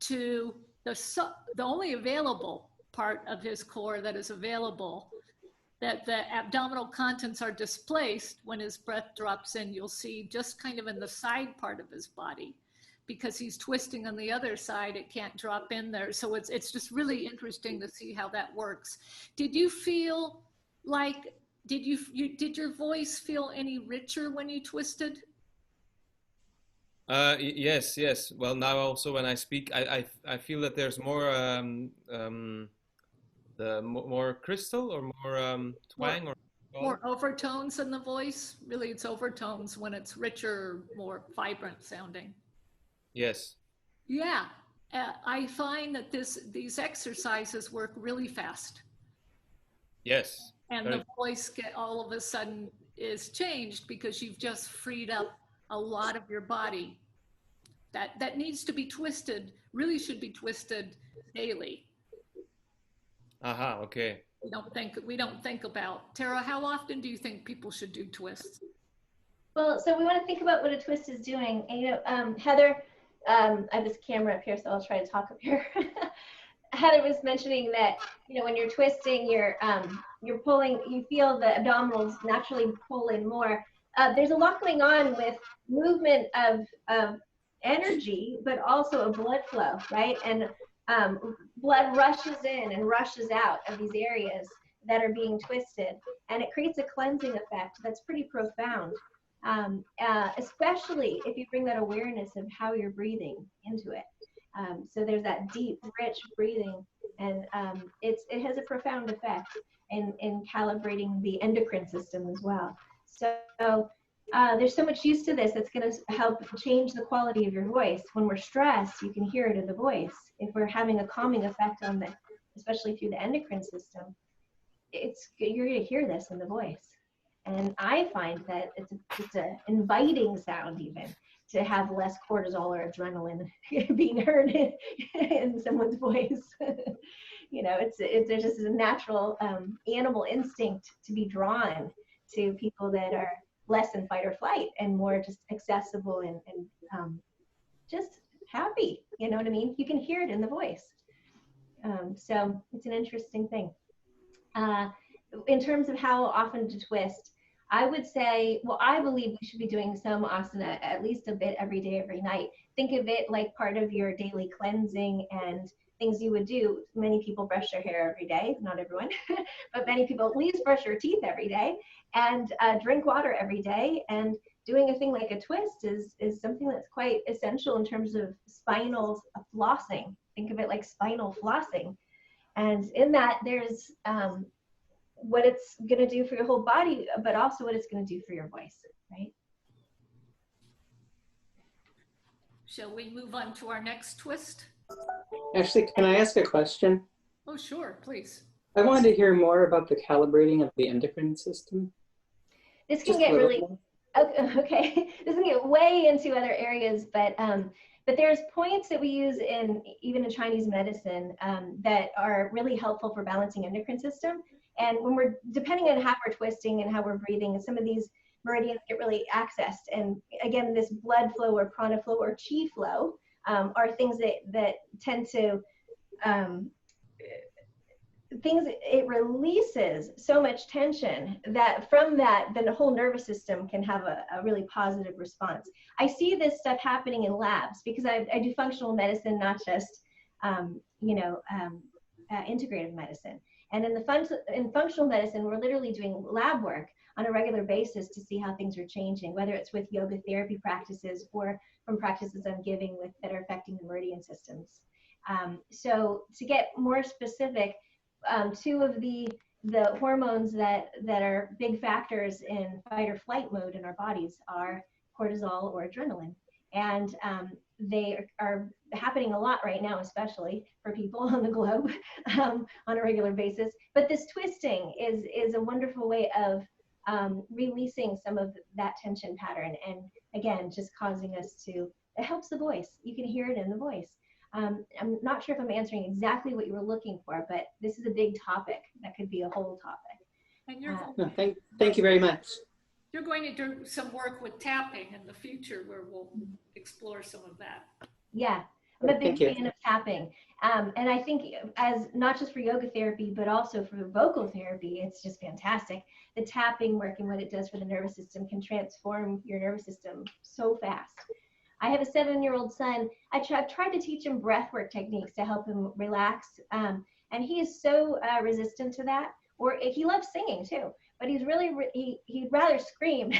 to the only available part of his core that is available, that the abdominal contents are displaced when his breath drops in. You'll see just kind of in the side part of his body, because he's twisting on the other side, it can't drop in there. So it's just really interesting to see how that works. Did you feel like, did your voice feel any richer when you twisted? Yes, yes. Well, now also when I speak, I feel that there's more more crystal or more twang or More overtones in the voice? Really, it's overtones when it's richer, more vibrant sounding. yes, Yeah, I find that these exercises work really fast, yes. and Very the voice all of a sudden is changed because you've just freed up a lot of your body that needs to be twisted. Really should be twisted daily. aha, okay. We don't think about, Tara. How often do you think people should do twists? Well, so we want to think about what a twist is doing. And, Heather, I have this camera up here, so I'll try to talk up here. Heather was mentioning that, when you're twisting, you're pulling, you feel the abdominals naturally pull in more. There's a lot going on with movement of energy, but also a blood flow, right? And blood rushes in and rushes out of these areas that are being twisted, and it creates a cleansing effect that's pretty profound. Especially if you bring that awareness of how you're breathing into it. So there's that deep, rich breathing, and it has a profound effect in calibrating the endocrine system as well. So there's so much use to this that's going to help change the quality of your voice. When we're stressed, you can hear it in the voice. If we're having a calming effect on especially through the endocrine system, you're going to hear this in the voice. And I find that it's an inviting sound, even to have less cortisol or adrenaline being heard in someone's voice. There's just a natural animal instinct to be drawn to people that are less in fight or flight and more just accessible and just happy. You know what I mean? You can hear it in the voice. So it's an interesting thing. In terms of how often to twist, I would say, well, I believe we should be doing some asana at least a bit every day, every night. Think of it like part of your daily cleansing and things you would do. Many people brush their hair every day, not everyone, but many people at least brush their teeth every day and drink water every day. And doing a thing like a twist is something that's quite essential in terms of spinal flossing. Think of it like spinal flossing. And in that, there's what it's going to do for your whole body, but also what it's going to do for your voice, right? Shall we move on to our next twist? Actually, can I ask a question? Oh, sure, please. I wanted to hear more about the calibrating of the endocrine system. This can Just get a little really, more. okay, this can get way into other areas, but there's points that we use even in Chinese medicine that are really helpful for balancing endocrine system. And when depending on how we're twisting and how we're breathing, some of these meridians get really accessed. And again, this blood flow or prana flow or chi flow are things that tend to, it releases so much tension that from that, then the whole nervous system can have a really positive response. I see this stuff happening in labs because I do functional medicine, not just, integrative medicine. And in functional medicine, we're literally doing lab work on a regular basis to see how things are changing, whether it's with yoga therapy practices or from practices I'm giving that are affecting the meridian systems. So to get more specific, two of the hormones that are big factors in fight or flight mode in our bodies are cortisol or adrenaline. And they are happening a lot right now, especially for people on the globe on a regular basis. But this twisting is a wonderful way of releasing some of that tension pattern. And again, just causing us to, it helps the voice. You can hear it in the voice. I'm not sure if I'm answering exactly what you were looking for, but this is a big topic. That could be a whole topic. And you're No, thank you very much. you're going to do some work with tapping in the future where we'll explore some of that. Yeah, I'm a big Thank you. fan of tapping. And I think as not just for yoga therapy, but also for vocal therapy, it's just fantastic. The tapping work and what it does for the nervous system can transform your nervous system so fast. I have a 7-year-old son. I've tried to teach him breathwork techniques to help him relax. And he is so resistant to that. Or he loves singing too, but he's really, he'd rather scream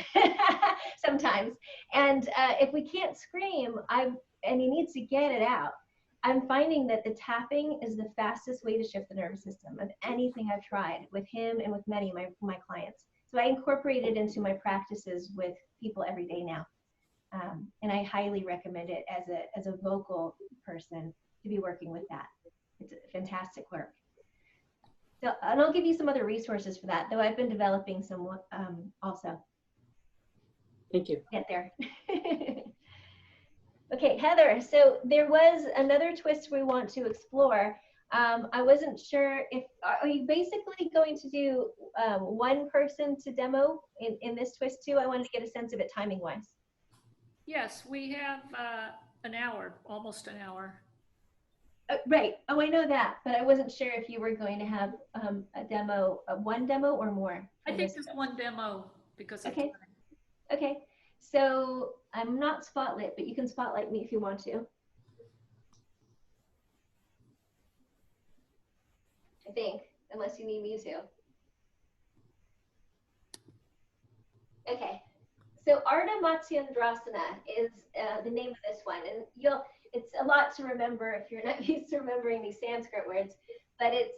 sometimes. And if we can't scream, and he needs to get it out, I'm finding that the tapping is the fastest way to shift the nervous system of anything I've tried with him and with many of my clients. So I incorporate it into my practices with people every day now. And I highly recommend it as a vocal person to be working with that. It's fantastic work. So, and I'll give you some other resources for that, though I've been developing some also. Thank you. Get there. Okay, Heather, so there was another twist we want to explore. I wasn't sure if, are you basically going to do one person to demo in this twist too? I wanted to get a sense of it timing wise. Yes, we have an hour, almost an hour. Right. Oh, I know that, but I wasn't sure if you were going to have a demo, one demo or more. I think just one demo because okay. Okay. So I'm not spotlit, but you can spotlight me if you want to. I think, unless you need me to. Okay. So Ardha Matsyendrasana is the name of this one, and it's a lot to remember if you're not used to remembering these Sanskrit words, but it's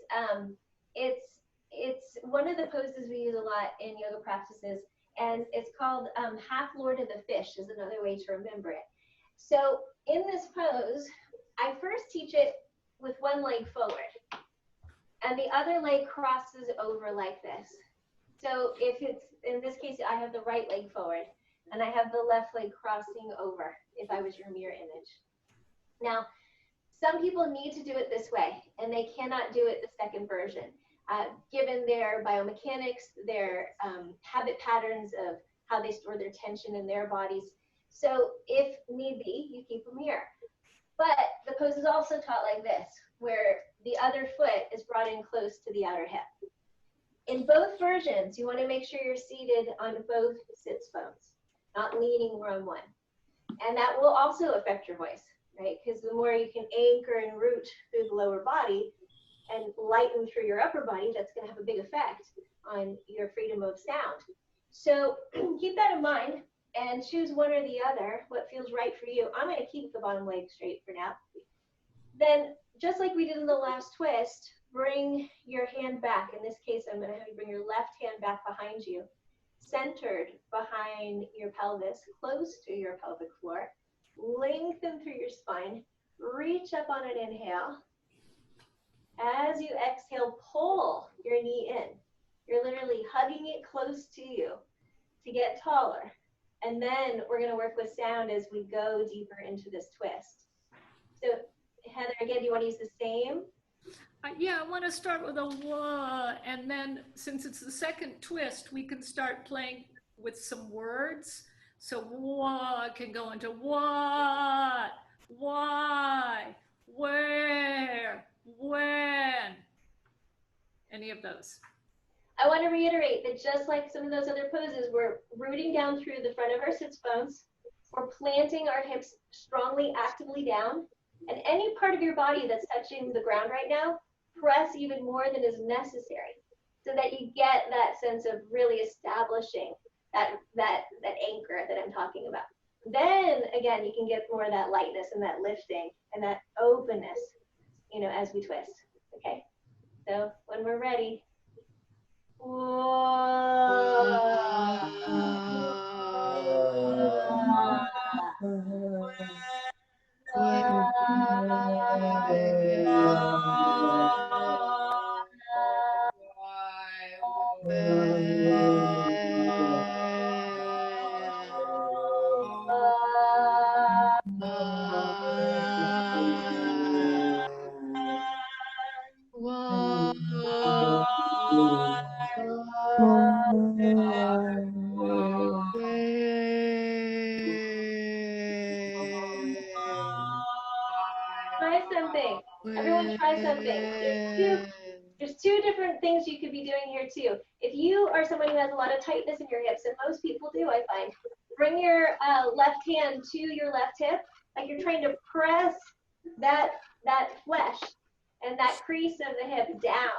one of the poses we use a lot in yoga practices, and it's called half lord of the fish is another way to remember it. So in this pose, I first teach it with one leg forward, and the other leg crosses over like this. So if it's, in this case, I have the right leg forward, and I have the left leg crossing over if I was your mirror image. Now, some people need to do it this way, and they cannot do it the second version, given their biomechanics, their habit patterns of how they store their tension in their bodies. So if need be, you keep them here. But the pose is also taught like this, where the other foot is brought in close to the outer hip. In both versions, you want to make sure you're seated on both sits bones, not leaning more on one. And that will also affect your voice, right? Because the more you can anchor and root through the lower body and lighten through your upper body, that's going to have a big effect on your freedom of sound. So keep that in mind and choose one or the other, what feels right for you. I'm going to keep the bottom leg straight for now. Then, just like we did in the last twist, bring your hand back. In this case, I'm going to have you bring your left hand back behind you, centered behind your pelvis, close to your pelvic floor. Lengthen through your spine. Reach up on an inhale. As you exhale, pull your knee in. You're literally hugging it close to you to get taller. And then we're going to work with sound as we go deeper into this twist. So, Heather, again, do you want to use the same? Yeah, I want to start with a wah, and then since it's the second twist, we can start playing with some words. So wah can go into what, why, where, when, any of those. I want to reiterate that just like some of those other poses, we're rooting down through the front of our sits bones. We're planting our hips strongly, actively down. And any part of your body that's touching the ground right now, press even more than is necessary, so that you get that sense of really establishing that anchor that I'm talking about. Then again, you can get more of that lightness and that lifting and that openness, you know, as we twist. Okay, so when we're ready. Try something. Everyone try something. There's two different things you could be doing here too. If you are someone who has a lot of tightness in your hips, and most people do, I find, bring your left hand to your left hip, like you're trying to press that flesh and that crease of the hip down.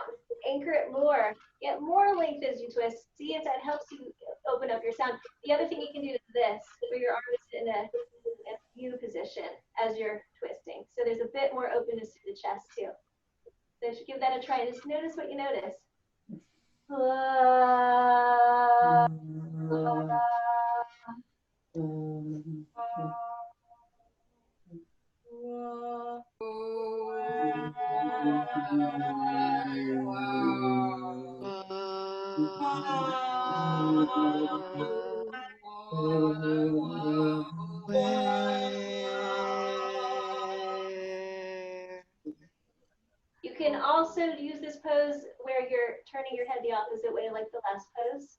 Anchor it more. Get more length as you twist. See if that helps you open up your sound. The other thing you can do is this, where your arm is in a U position as you're twisting. So there's a bit more openness to the chest too. So you should give that a try. Just notice what you notice. You can also use this pose where you're turning your head the opposite way, like the last pose.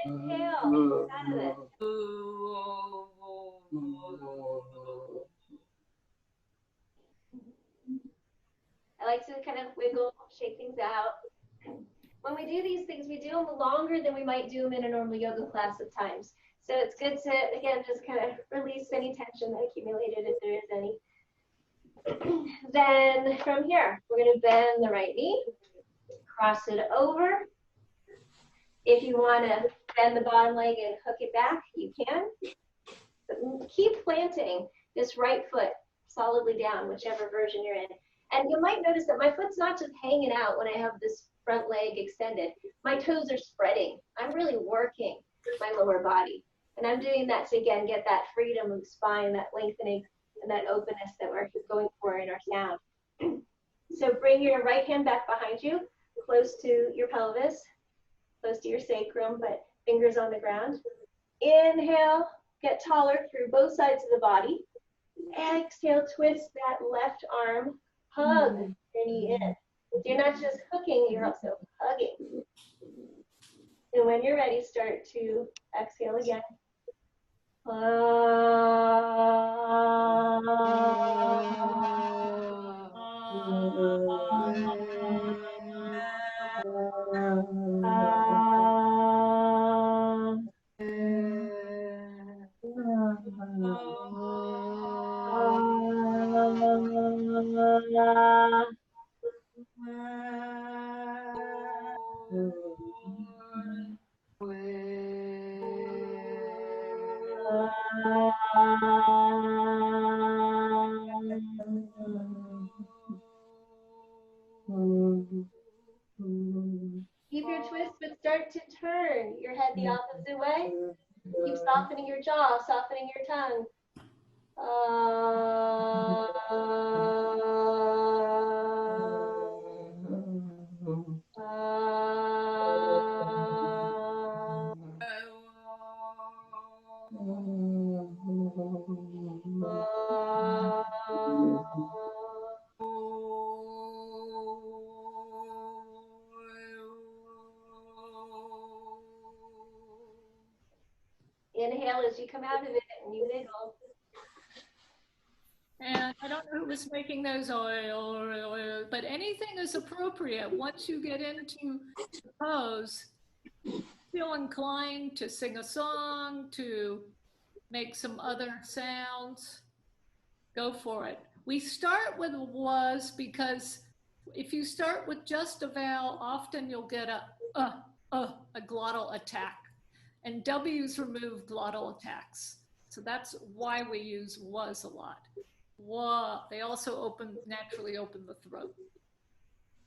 Inhale, out of it. I like to kind of wiggle, shake things out. When we do these things, we do them longer than we might do them in a normal yoga class at times. So it's good to, again, just kind of release any tension that accumulated if there is any. Then from here, we're going to bend the right knee, cross it over. If you want to bend the bottom leg and hook it back, you can. But keep planting this right foot solidly down, whichever version you're in. And you might notice that my foot's not just hanging out when I have this front leg extended. My toes are spreading. I'm really working my lower body. And I'm doing that to, again, get that freedom of spine, that lengthening, and that openness that we're going for in our sound. So bring your right hand back behind you, close to your pelvis, close to your sacrum, but fingers on the ground. Inhale, get taller through both sides of the body. Exhale, twist that left arm, hug your knee in. So you're not just hooking, you're also hugging. And when you're ready, start to exhale again. Keep your twist, but start to turn your head the opposite way. Keep softening your jaw, softening your tongue. Inhale as you come out of it and you wiggle. And I don't know who was making those oil, but anything is appropriate. Once you get into the pose, feel inclined to sing a song, to make some other sounds, go for it. We start with was because if you start with just a vowel, often you'll get a glottal attack. And W's remove glottal attacks. So that's why we use was a lot. Wah. They also naturally open the throat.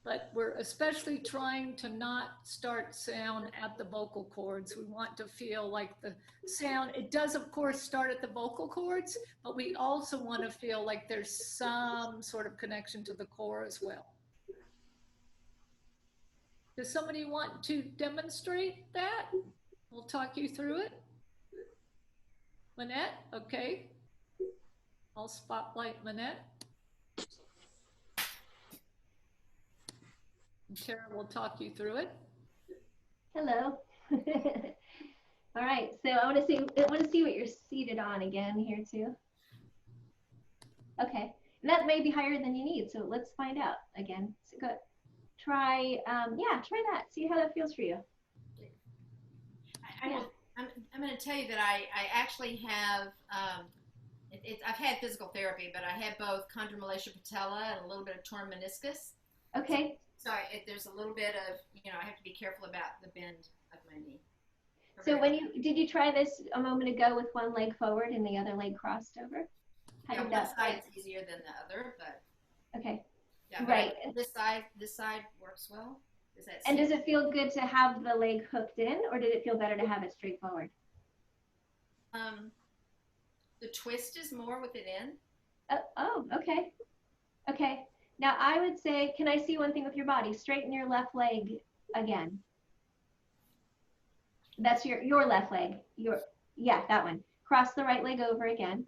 But we're especially trying to not start sound at the vocal cords. We want to feel like the sound, it does of course start at the vocal cords, but we also want to feel like there's some sort of connection to the core as well. Does somebody want to demonstrate that? We'll talk you through it. Manette, okay. I'll spotlight Manette. And Terra will talk you through it. Hello. All right, so I want to see what you're seated on again here too. Okay, and that may be higher than you need, so let's find out again. So go try, yeah, try that. See how that feels for you. I'm going to tell you that I actually have, I've had physical therapy, but I had both chondromalacia patella and a little bit of torn meniscus. Okay. So there's a little bit of, I have to be careful about the bend of my knee. So did you try this a moment ago with one leg forward and the other leg crossed over? How did that one side's easier than the other, but. Okay. Yeah, right. This side works well. And does it feel good to have the leg hooked in, or did it feel better to have it straight forward? The twist is more with it in. Oh, okay. Okay. Now I would say, can I see one thing with your body? Straighten your left leg again. That's your left leg. Yeah, that one. Cross the right leg over again.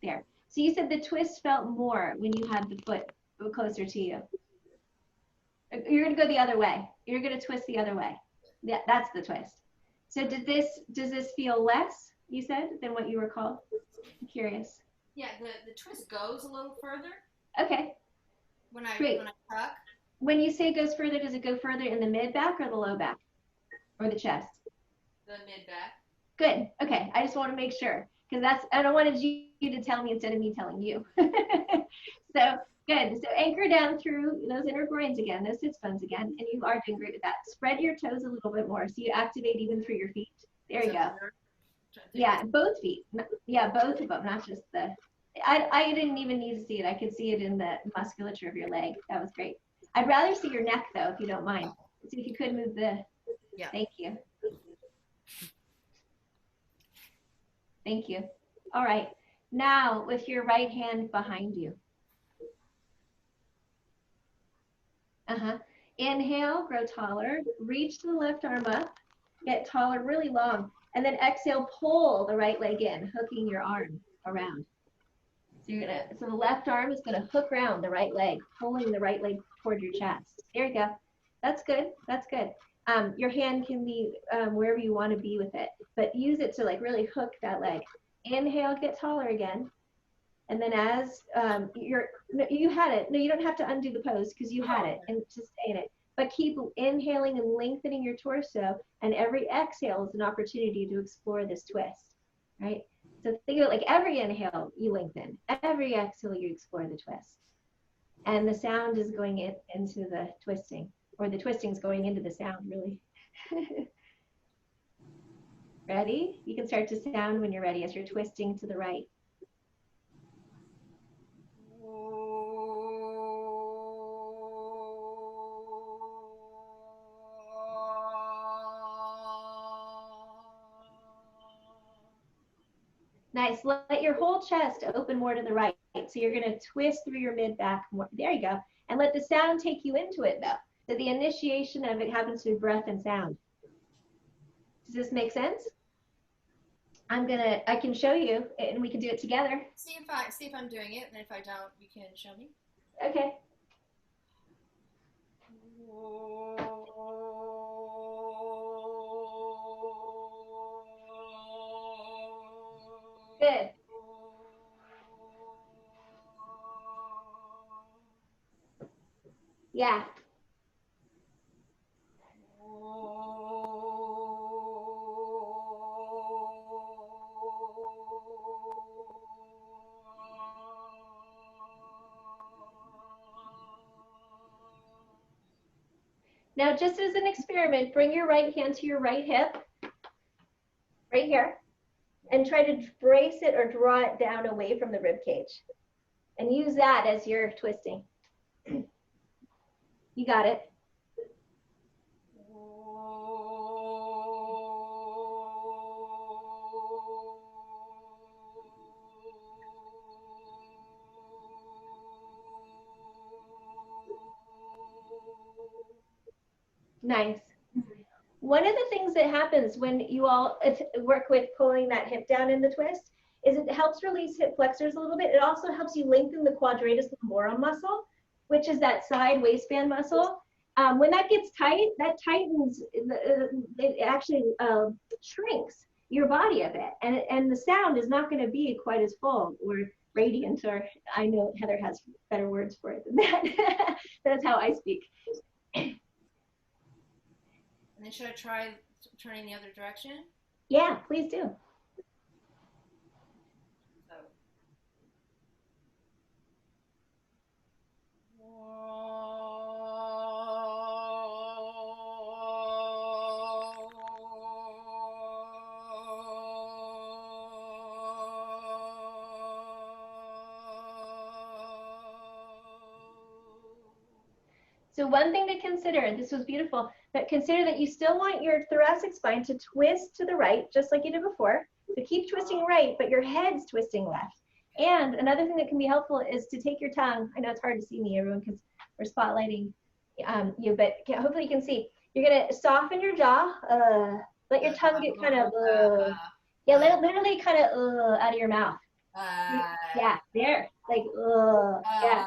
There. So you said the twist felt more when you had the foot closer to you. You're going to go the other way. You're going to twist the other way. Yeah, that's the twist. So does this feel less, you said, than what you recall? I'm curious. Yeah, the twist goes a little further. Okay. When I tuck. When you say it goes further, does it go further in the mid back or the low back? Or the chest? The mid back. Good. Okay. I just want to make sure, because I don't wanted you to tell me instead of me telling you. So good. So anchor down through those inner groins again, those sits bones again, and you are doing great with that. Spread your toes a little bit more so you activate even through your feet. There you go. Yeah, both feet. Yeah, both of them, not just the. I didn't even need to see it. I could see it in the musculature of your leg. That was great. I'd rather see your neck though, if you don't mind. See if you could move the. Yeah. Thank you. Thank you. All right. Now with your right hand behind you. Inhale, grow taller. Reach the left arm up. Get taller, really long. And then exhale, pull the right leg in, hooking your arm around. So the left arm is going to hook around the right leg, pulling the right leg toward your chest. There you go. That's good. That's good. Your hand can be wherever you want to be with it, but use it to like really hook that leg. Inhale, get taller again. And then as you had it. No, you don't have to undo the pose because you had it and to stay in it. But keep inhaling and lengthening your torso, and every exhale is an opportunity to explore this twist, right? So think of it like every inhale you lengthen, every exhale you explore the twist. And the sound is going into the twisting, or the twisting is going into the sound, really. Ready? You can start to sound when you're ready as you're twisting to the right. Nice. Let your whole chest open more to the right. So you're going to twist through your mid back more. There you go. And let the sound take you into it though. So the initiation of it happens through breath and sound. Does this make sense? I can show you and we can do it together. See if I'm doing it, and if I don't, you can show me. Okay. Good. Yeah. Now, just as an experiment, bring your right hand to your right hip, right here, and try to brace it or draw it down away from the rib cage. And use that as your twisting. You got it. Nice. One of the things that happens when you all work with pulling that hip down in the twist is it helps release hip flexors a little bit. It also helps you lengthen the quadratus lumborum muscle, which is that side waistband muscle. When that gets tight, that tightens, it actually shrinks your body a bit. And the sound is not going to be quite as full or radiant, or I know Heather has better words for it than that. That's how I speak. And then should I try turning the other direction? Yeah, please do. So. So one thing to consider, this was beautiful, but consider that you still want your thoracic spine to twist to the right, just like you did before. So keep twisting right, but your head's twisting left. And another thing that can be helpful is to take your tongue. I know it's hard to see me, everyone, because we're spotlighting you, but hopefully you can see. You're gonna soften your jaw, let your tongue get kind of, yeah, let it literally kind of out of your mouth. Yeah, there, like, yeah.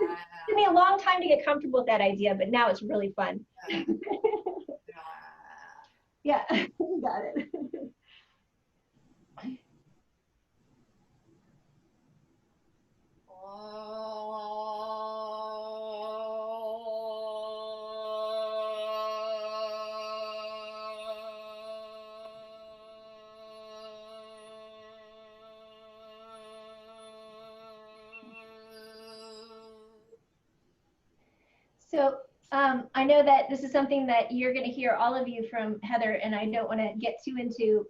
It took me a long time to get comfortable with that idea, but now it's really fun. Yeah, got it. So I know that this is something that you're going to hear, all of you, from Heather, and I don't want to get too into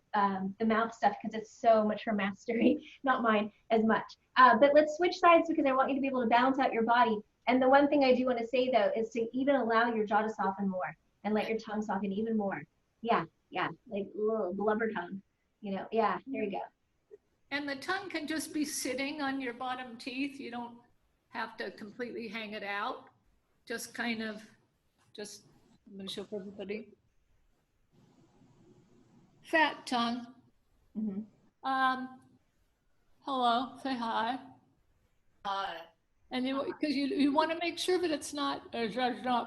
the mouth stuff because it's so much her mastery, not mine as much. But let's switch sides because I want you to be able to balance out your body. And the one thing I do want to say, though, is to even allow your jaw to soften more and let your tongue soften even more. Yeah, yeah, like blubber tongue, you know, yeah, there you go. And the tongue can just be sitting on your bottom teeth. You don't have to completely hang it out. Just kind of, I'm going to show for everybody. Fat tongue. Mm-hmm. Hello, say hi. Hi. And because you want to make sure that it's not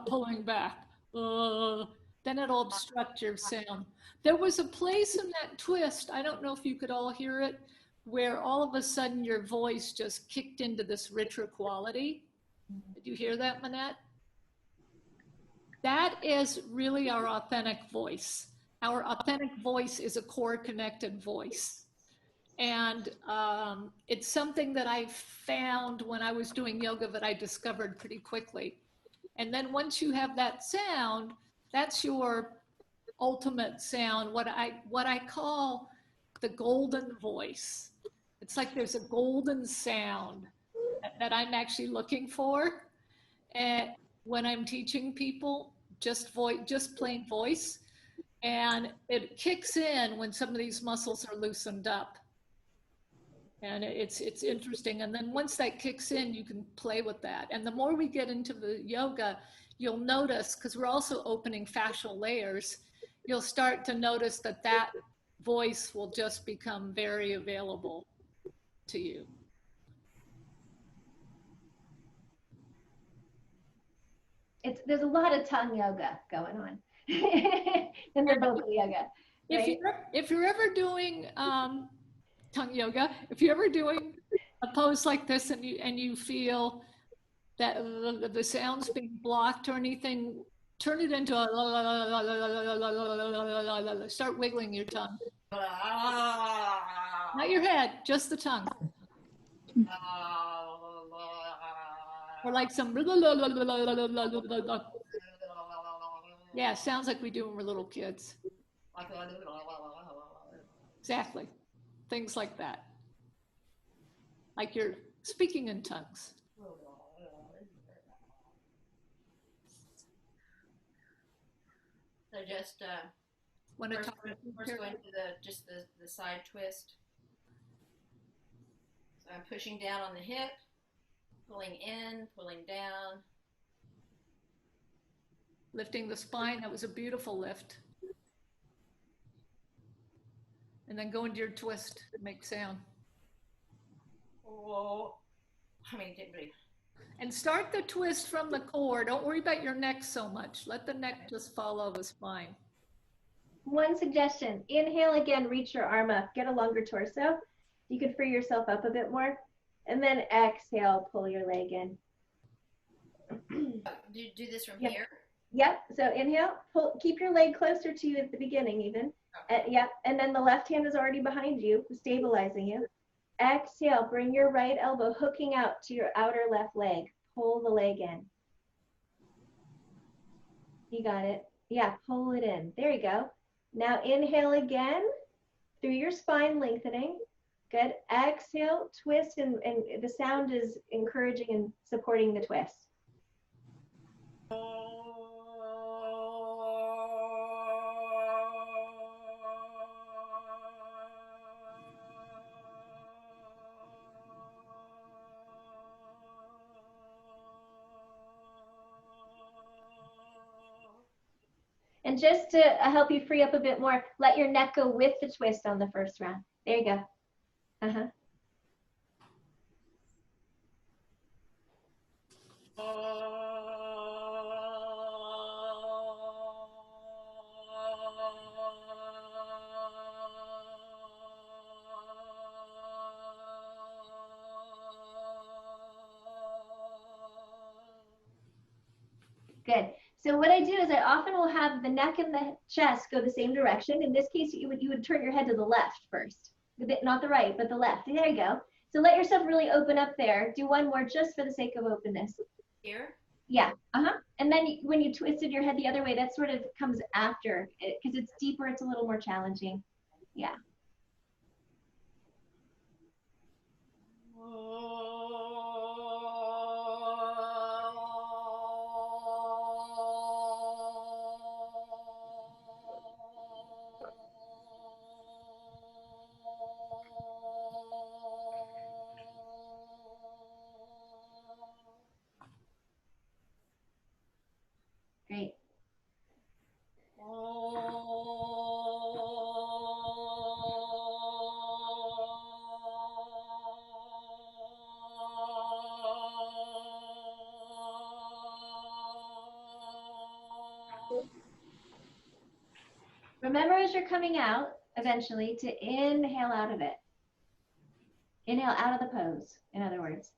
pulling back. Then it'll obstruct your sound. There was a place in that twist, I don't know if you could all hear it, where all of a sudden your voice just kicked into this richer quality. Did you hear that, Manette? That is really our authentic voice. Our authentic voice is a core connected voice. And it's something that I found when I was doing yoga that I discovered pretty quickly. And then once you have that sound, that's your ultimate sound, what I call the golden voice. It's like there's a golden sound that I'm actually looking for. And when I'm teaching people, just plain voice. And it kicks in when some of these muscles are loosened up. And it's interesting. And then once that kicks in, you can play with that. And the more we get into the yoga, you'll notice, because we're also opening fascial layers, you'll start to notice that that voice will just become very available to you. There's a lot of tongue yoga going on in the vocal yoga. Right? If you're ever doing tongue yoga, if you're ever doing a pose like this and you feel that the sounds being blocked or anything, turn it into a start wiggling your tongue. Not your head, just the tongue. Or like some yeah, sounds like we do when we're little kids. Exactly. Things like that. Like you're speaking in tongues. So just When first going to the side twist. So I'm pushing down on the hip, pulling in, pulling down. Lifting the spine, that was a beautiful lift. And then go into your twist, make sound. Oh, I mean, didn't really. And start the twist from the core. Don't worry about your neck so much. Let the neck just follow the spine. One suggestion, inhale again, reach your arm up, get a longer torso. You can free yourself up a bit more. And then exhale, pull your leg in. Do this from here? Yep, so inhale, keep your leg closer to you at the beginning even. Okay. Yep, and then the left hand is already behind you, stabilizing you. Exhale, bring your right elbow hooking out to your outer left leg. Pull the leg in. You got it. Yeah, pull it in. There you go. Now inhale again through your spine lengthening. Good. Exhale, twist, and the sound is encouraging and supporting the twist. And just to help you free up a bit more, let your neck go with the twist on the first round. There you go. Uh-huh. Good. So what I do is I often will have the neck and the chest go the same direction. In this case, you would turn your head to the left first, not the right, but the left. There you go. So let yourself really open up there. Do one more just for the sake of openness. Here? Yeah. And then when you twisted your head the other way, that sort of comes after it because it's deeper. It's a little more challenging. Yeah. Great. Remember as you're coming out, eventually, to inhale out of it. Inhale out of the pose, in other words.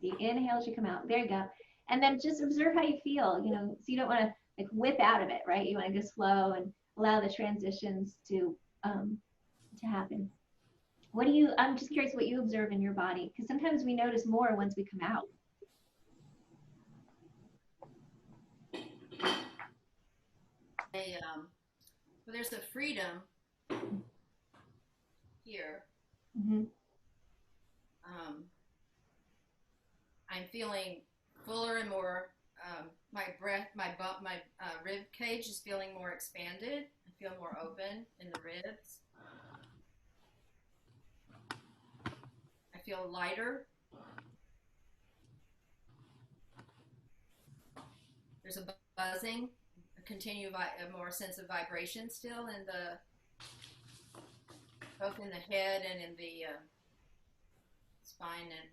The inhale as you come out. There you go. And then just observe how you feel, so you don't want to like whip out of it, right? You want to go slow and allow the transitions to happen. I'm just curious what you observe in your body, because sometimes we notice more once we come out. Well, there's a freedom here. Mm-hmm. I'm feeling fuller and more. My rib cage is feeling more expanded. I feel more open in the ribs. I feel lighter. There's a buzzing, a more sense of vibration still in both in the head and in the spine and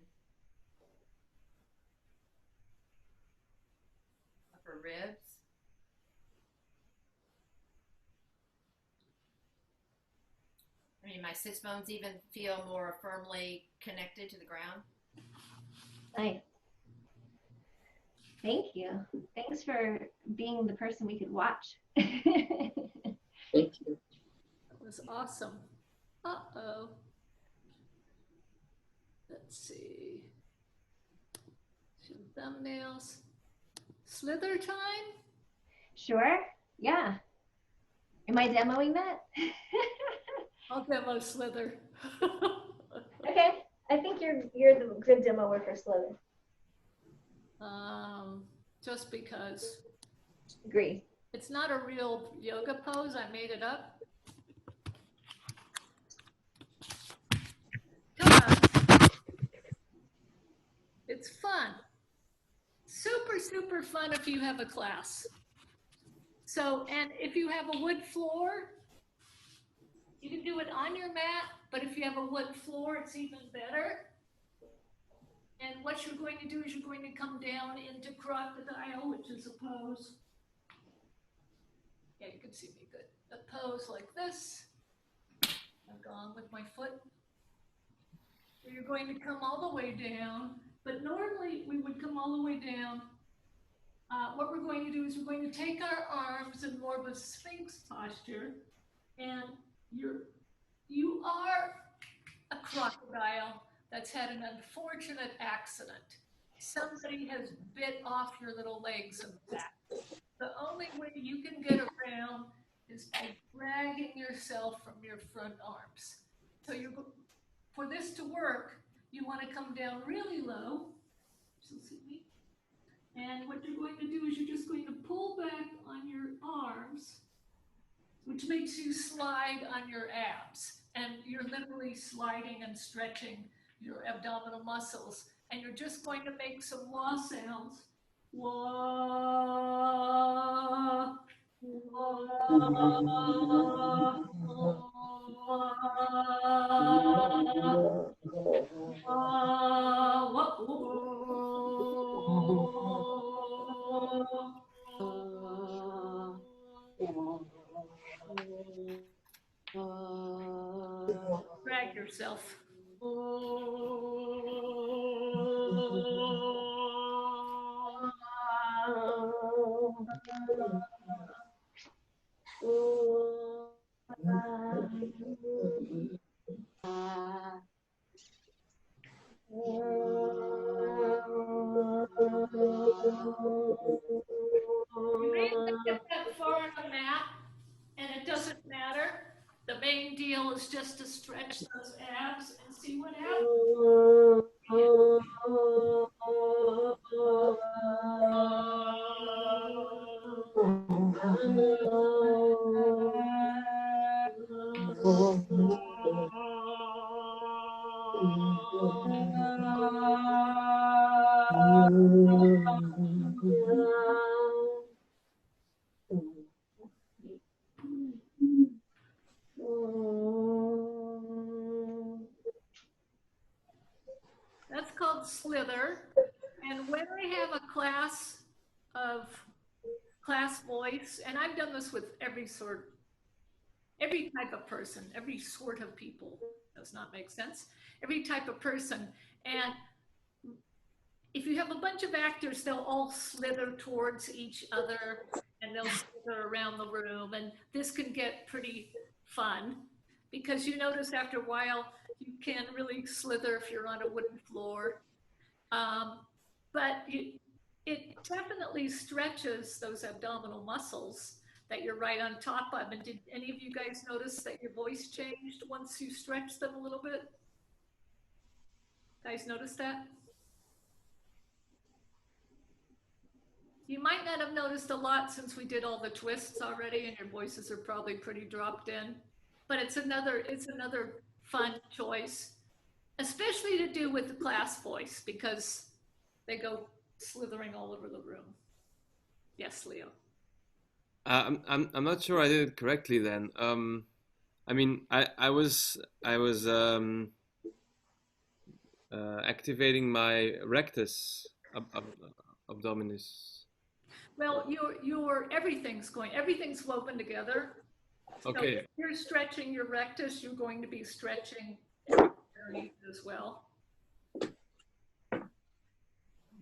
upper ribs. I mean, my sits bones even feel more firmly connected to the ground. Nice. Thank you. Thanks for being the person we could watch. Thank you. That was awesome. Uh-oh. Let's see. Some thumbnails. Slither time? Sure. Yeah. Am I demoing that? I'll demo Slither. Okay. I think you're the good demoer for Slither. Just because. Agree. It's not a real yoga pose. I made it up. Come on. It's fun. Super, super fun if you have a class. So, and if you have a wood floor, you can do it on your mat, but if you have a wood floor, it's even better. And what you're going to do is you're going to come down into crocodile, which is a pose. Yeah, you can see me good. A pose like this. I've gone with my foot. So you're going to come all the way down, but normally we would come all the way down. What we're going to do is we're going to take our arms in more of a sphinx posture, and you are a crocodile that's had an unfortunate accident. Somebody has bit off your little legs and back. The only way you can get around is by dragging yourself from your front arms. So for this to work, you want to come down really low. So see me. And what you're going to do is you're just going to pull back on your arms, which makes you slide on your abs. And you're literally sliding and stretching your abdominal muscles. And you're just going to make some wah sounds. Wah, drag yourself. You may not get that far on the mat, and it doesn't matter. The main deal is just to stretch those abs and see what happens. That's called slither. And when I have a class of class voice, and I've done this with every type of person, every sort of people, does not make sense, every type of person. And if you have a bunch of actors, they'll all slither towards each other and they'll slither around the room. And this can get pretty fun because you notice after a while, you can't really slither if you're on a wooden floor. But it definitely stretches those abdominal muscles that you're right on top of. And did any of you guys notice that your voice changed once you stretched them a little bit? Guys notice that? You might not have noticed a lot since we did all the twists already and your voices are probably pretty dropped in, but it's another fun choice, especially to do with the class voice because they go slithering all over the room. Yes, Leo. I'm not sure I did it correctly then. I mean, I was activating my rectus abdominis. Well, everything's woven together. Okay. So if you're stretching your rectus, you're going to be stretching underneath as well.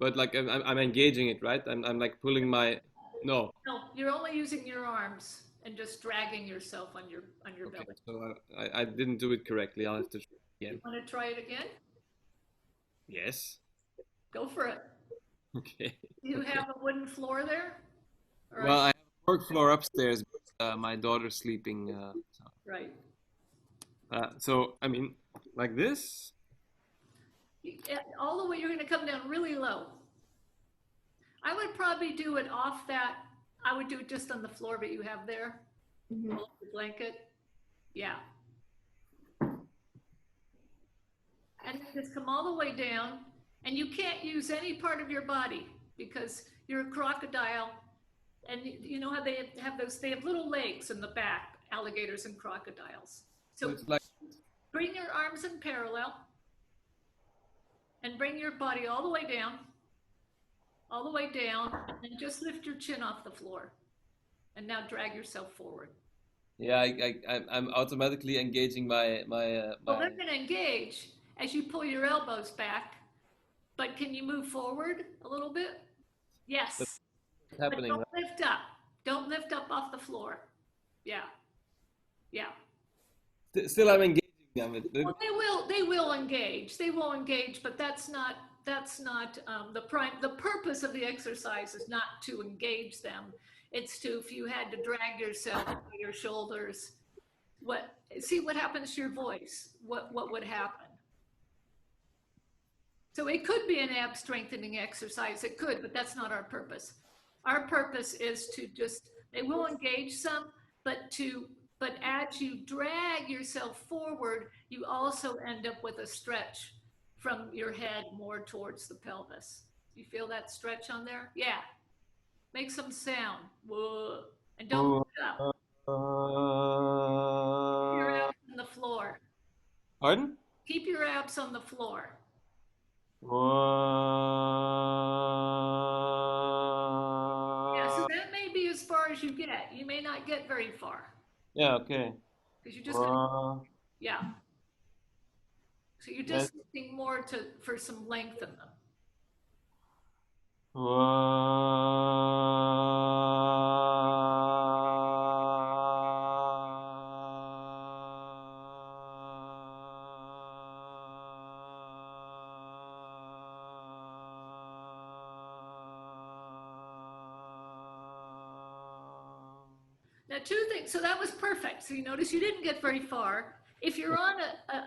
but like I'm engaging it, right? I'm like pulling my, no. No, you're only using your arms and just dragging yourself on your Okay, belly. so I didn't do it correctly. I'll have to try again. You want to try it again? Yes. Go for it. Okay. Do you Okay. have a wooden floor there? Or Well, I have a work floor upstairs, but my daughter's sleeping. right. So I mean, like this. All the way, you're going to come down really low. I would probably do it off that. I would do it just on the floor that you have there. Mhm. Below the blanket. Yeah. And then just come all the way down. And you can't use any part of your body because you're a crocodile. And you know how they have those, they have little legs in the back, alligators and crocodiles. So So it's like, bring your arms in parallel and bring your body all the way down, and just lift your chin off the floor. And now drag yourself forward. yeah, I'm automatically engaging my Well, they're going to engage as you pull your elbows back. But can you move forward a little bit? Yes. But happening. don't lift up. Don't lift up off the floor. Yeah. Yeah. Still, I'm engaging them. Well, they will engage. They will engage, but that's not the purpose of the exercise is not to engage them. It's to, if you had to drag yourself by your shoulders, see what happens to your voice, what would happen. So it could be an ab strengthening exercise. It could, but that's not our purpose. Our purpose is to just, they will engage some, but as you drag yourself forward, you also end up with a stretch from your head more towards the pelvis. You feel that stretch on there? Yeah. Make some sound. Whoa. And don't look up. Keep your abs on the floor. Pardon? Keep your abs on the floor. Yeah, so that may be as far as you get. You may not get very far. Yeah, okay. Because you're just yeah. So you're just looking more for some length in them. Now, two things. So that was perfect. So you notice you didn't get very far. If you're on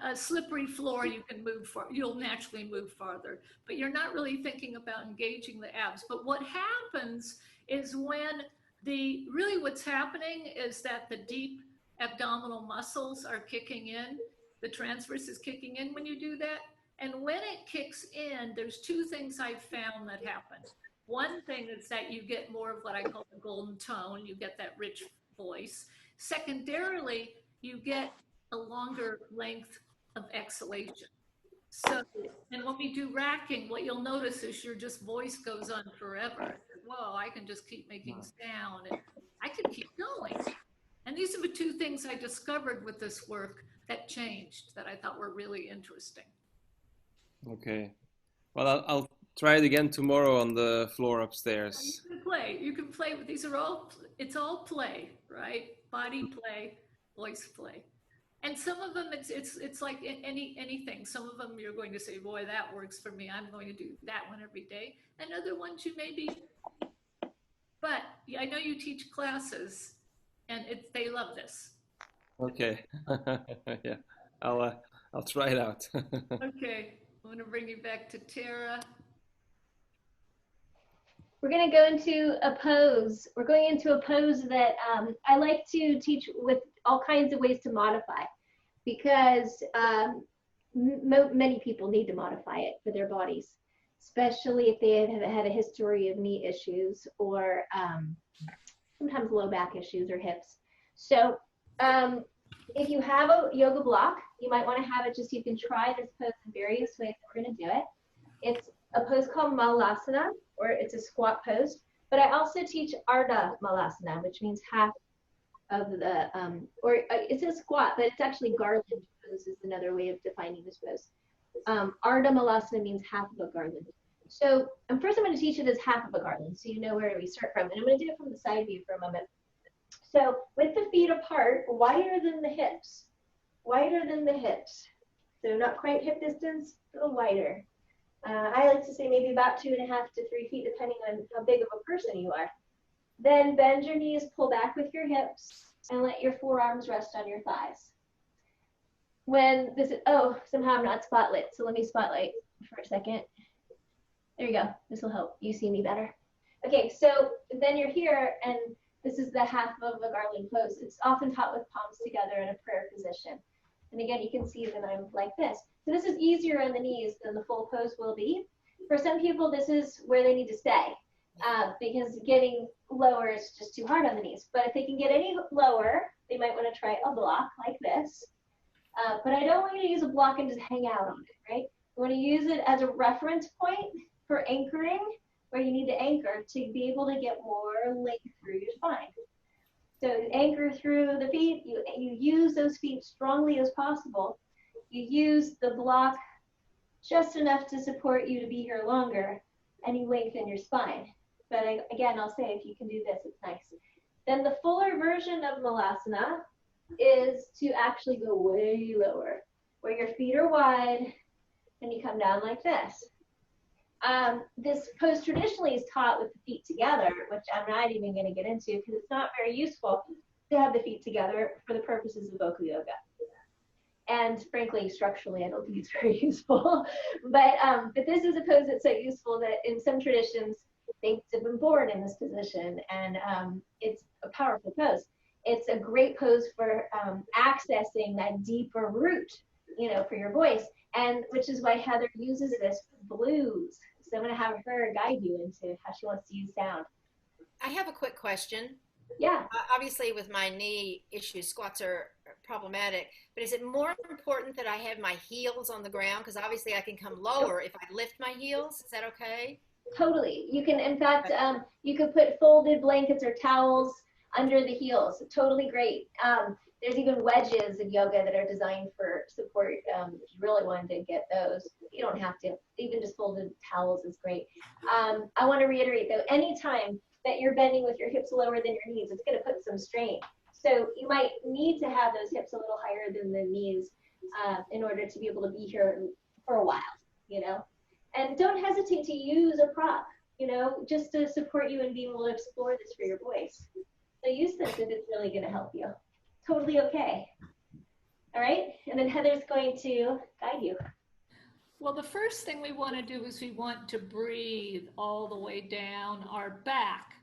a slippery floor, you can move far. You'll naturally move farther. But you're not really thinking about engaging the abs. But what happens is when really what's happening is that the deep abdominal muscles are kicking in. The transverse is kicking in when you do that. And when it kicks in, there's two things I've found that happen. One thing is that you get more of what I call the golden tone. You get that rich voice. Secondarily, you get a longer length of exhalation. So, and when we do racking, what you'll notice is your just voice goes on forever. Whoa, I can just keep making sound and I could keep going. And these are the two things I discovered with this work that changed that I thought were really interesting. Okay. Well, I'll try it again tomorrow on the floor upstairs. You can play with these it's all play, right? Body play, voice play. And some of them it's like anything. Some of them you're going to say, boy, that works for me. I'm going to do that one every day. And other ones you maybe, but I know you teach classes and they love this. Okay. Yeah. I'll try it out. Okay. I'm going to bring you back to Terra. We're going to go into a pose. We're going into a pose that I like to teach with all kinds of ways to modify, because many people need to modify it for their bodies, especially if they have had a history of knee issues or sometimes low back issues or hips. So if you have a yoga block, you might want to have it just so you can try this pose in various ways that we're going to do it. It's a pose called Malasana, or it's a squat pose. But I also teach Ardha Malasana, which means half of the, it's a squat, but it's actually garland pose is another way of defining this pose. Ardha Malasana means half of a garland. So first I'm going to teach you this half of a garland so you know where we start from. And I'm going to do it from the side view for a moment. So with the feet apart, wider than the hips. Wider than the hips. So not quite hip distance, a little wider. I like to say maybe about 2.5 to 3 feet, depending on how big of a person you are. Then bend your knees, pull back with your hips, and let your forearms rest on your thighs. When this is, oh, somehow I'm not spotlit, so let me spotlight for a second. There you go. This will help you see me better. Okay, so then you're here, and this is the half of a garland pose. It's often taught with palms together in a prayer position. And again, you can see that I'm like this. So this is easier on the knees than the full pose will be. For some people, this is where they need to stay because getting lower is just too hard on the knees. But if they can get any lower, they might want to try a block like this. But I don't want you to use a block and just hang out on it, right? You want to use it as a reference point for anchoring, where you need to anchor to be able to get more length through your spine. So anchor through the feet, you use those feet strongly as possible. You use the block just enough to support you to be here longer, and you lengthen your spine. But again, I'll say if you can do this, it's nice. Then the fuller version of Malasana is to actually go way lower, where your feet are wide, and you come down like this. This pose traditionally is taught with the feet together, which I'm not even going to get into because it's not very useful to have the feet together for the purposes of vocal yoga. And frankly, structurally, I don't think it's very useful. But this is a pose that's so useful that in some traditions, saints have been born in this position, and it's a powerful pose. It's a great pose for accessing that deeper root, you know, for your voice, and which is why Heather uses this blues. So I'm going to have her guide you into how she wants to use sound. I have a quick question. Yeah. Obviously, with my knee issues, squats are problematic. But is it more important that I have my heels on the ground? Because obviously, I can come lower if I lift my heels. Is that okay? Totally. You can, in fact, you could put folded blankets or towels under the heels. Totally great. There's even wedges in yoga that are designed for support. If you really wanted to get those, you don't have to. Even just folded towels is great. I want to reiterate, though, anytime that you're bending with your hips lower than your knees, it's going to put some strain. So you might need to have those hips a little higher than the knees in order to be able to be here for a while, you know. And don't hesitate to use a prop, you know, just to support you in being able to explore this for your voice. So use this if it's really going to help you. Totally okay. All right, and then Heather's going to guide you. Well, the first thing we want to do is we want to breathe all the way down our back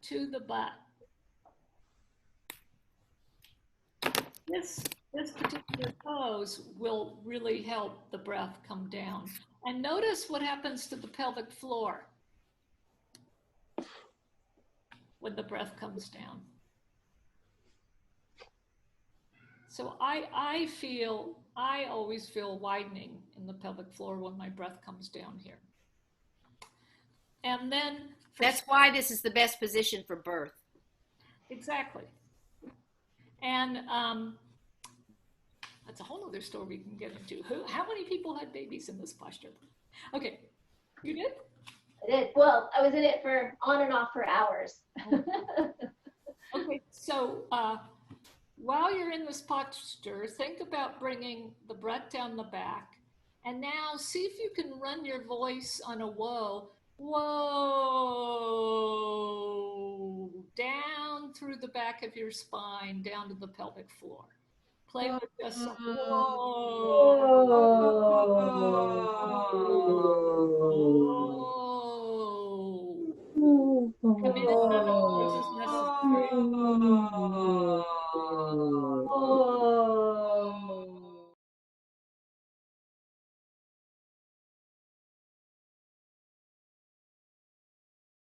to the butt. This particular pose will really help the breath come down. And notice what happens to the pelvic floor when the breath comes down. So I always feel widening in the pelvic floor when my breath comes down here. And then that's why this is the best position for birth. Exactly. And that's a whole other story we can get into. How many people had babies in this posture? Okay, you did? I did. Well, I was in it for on and off for hours. Okay, so while you're in this posture, think about bringing the breath down the back. And now see if you can run your voice on a whoa. Whoa. Down through the back of your spine, down to the pelvic floor. Play with just whoa. Whoa. Come in and out of poses necessary.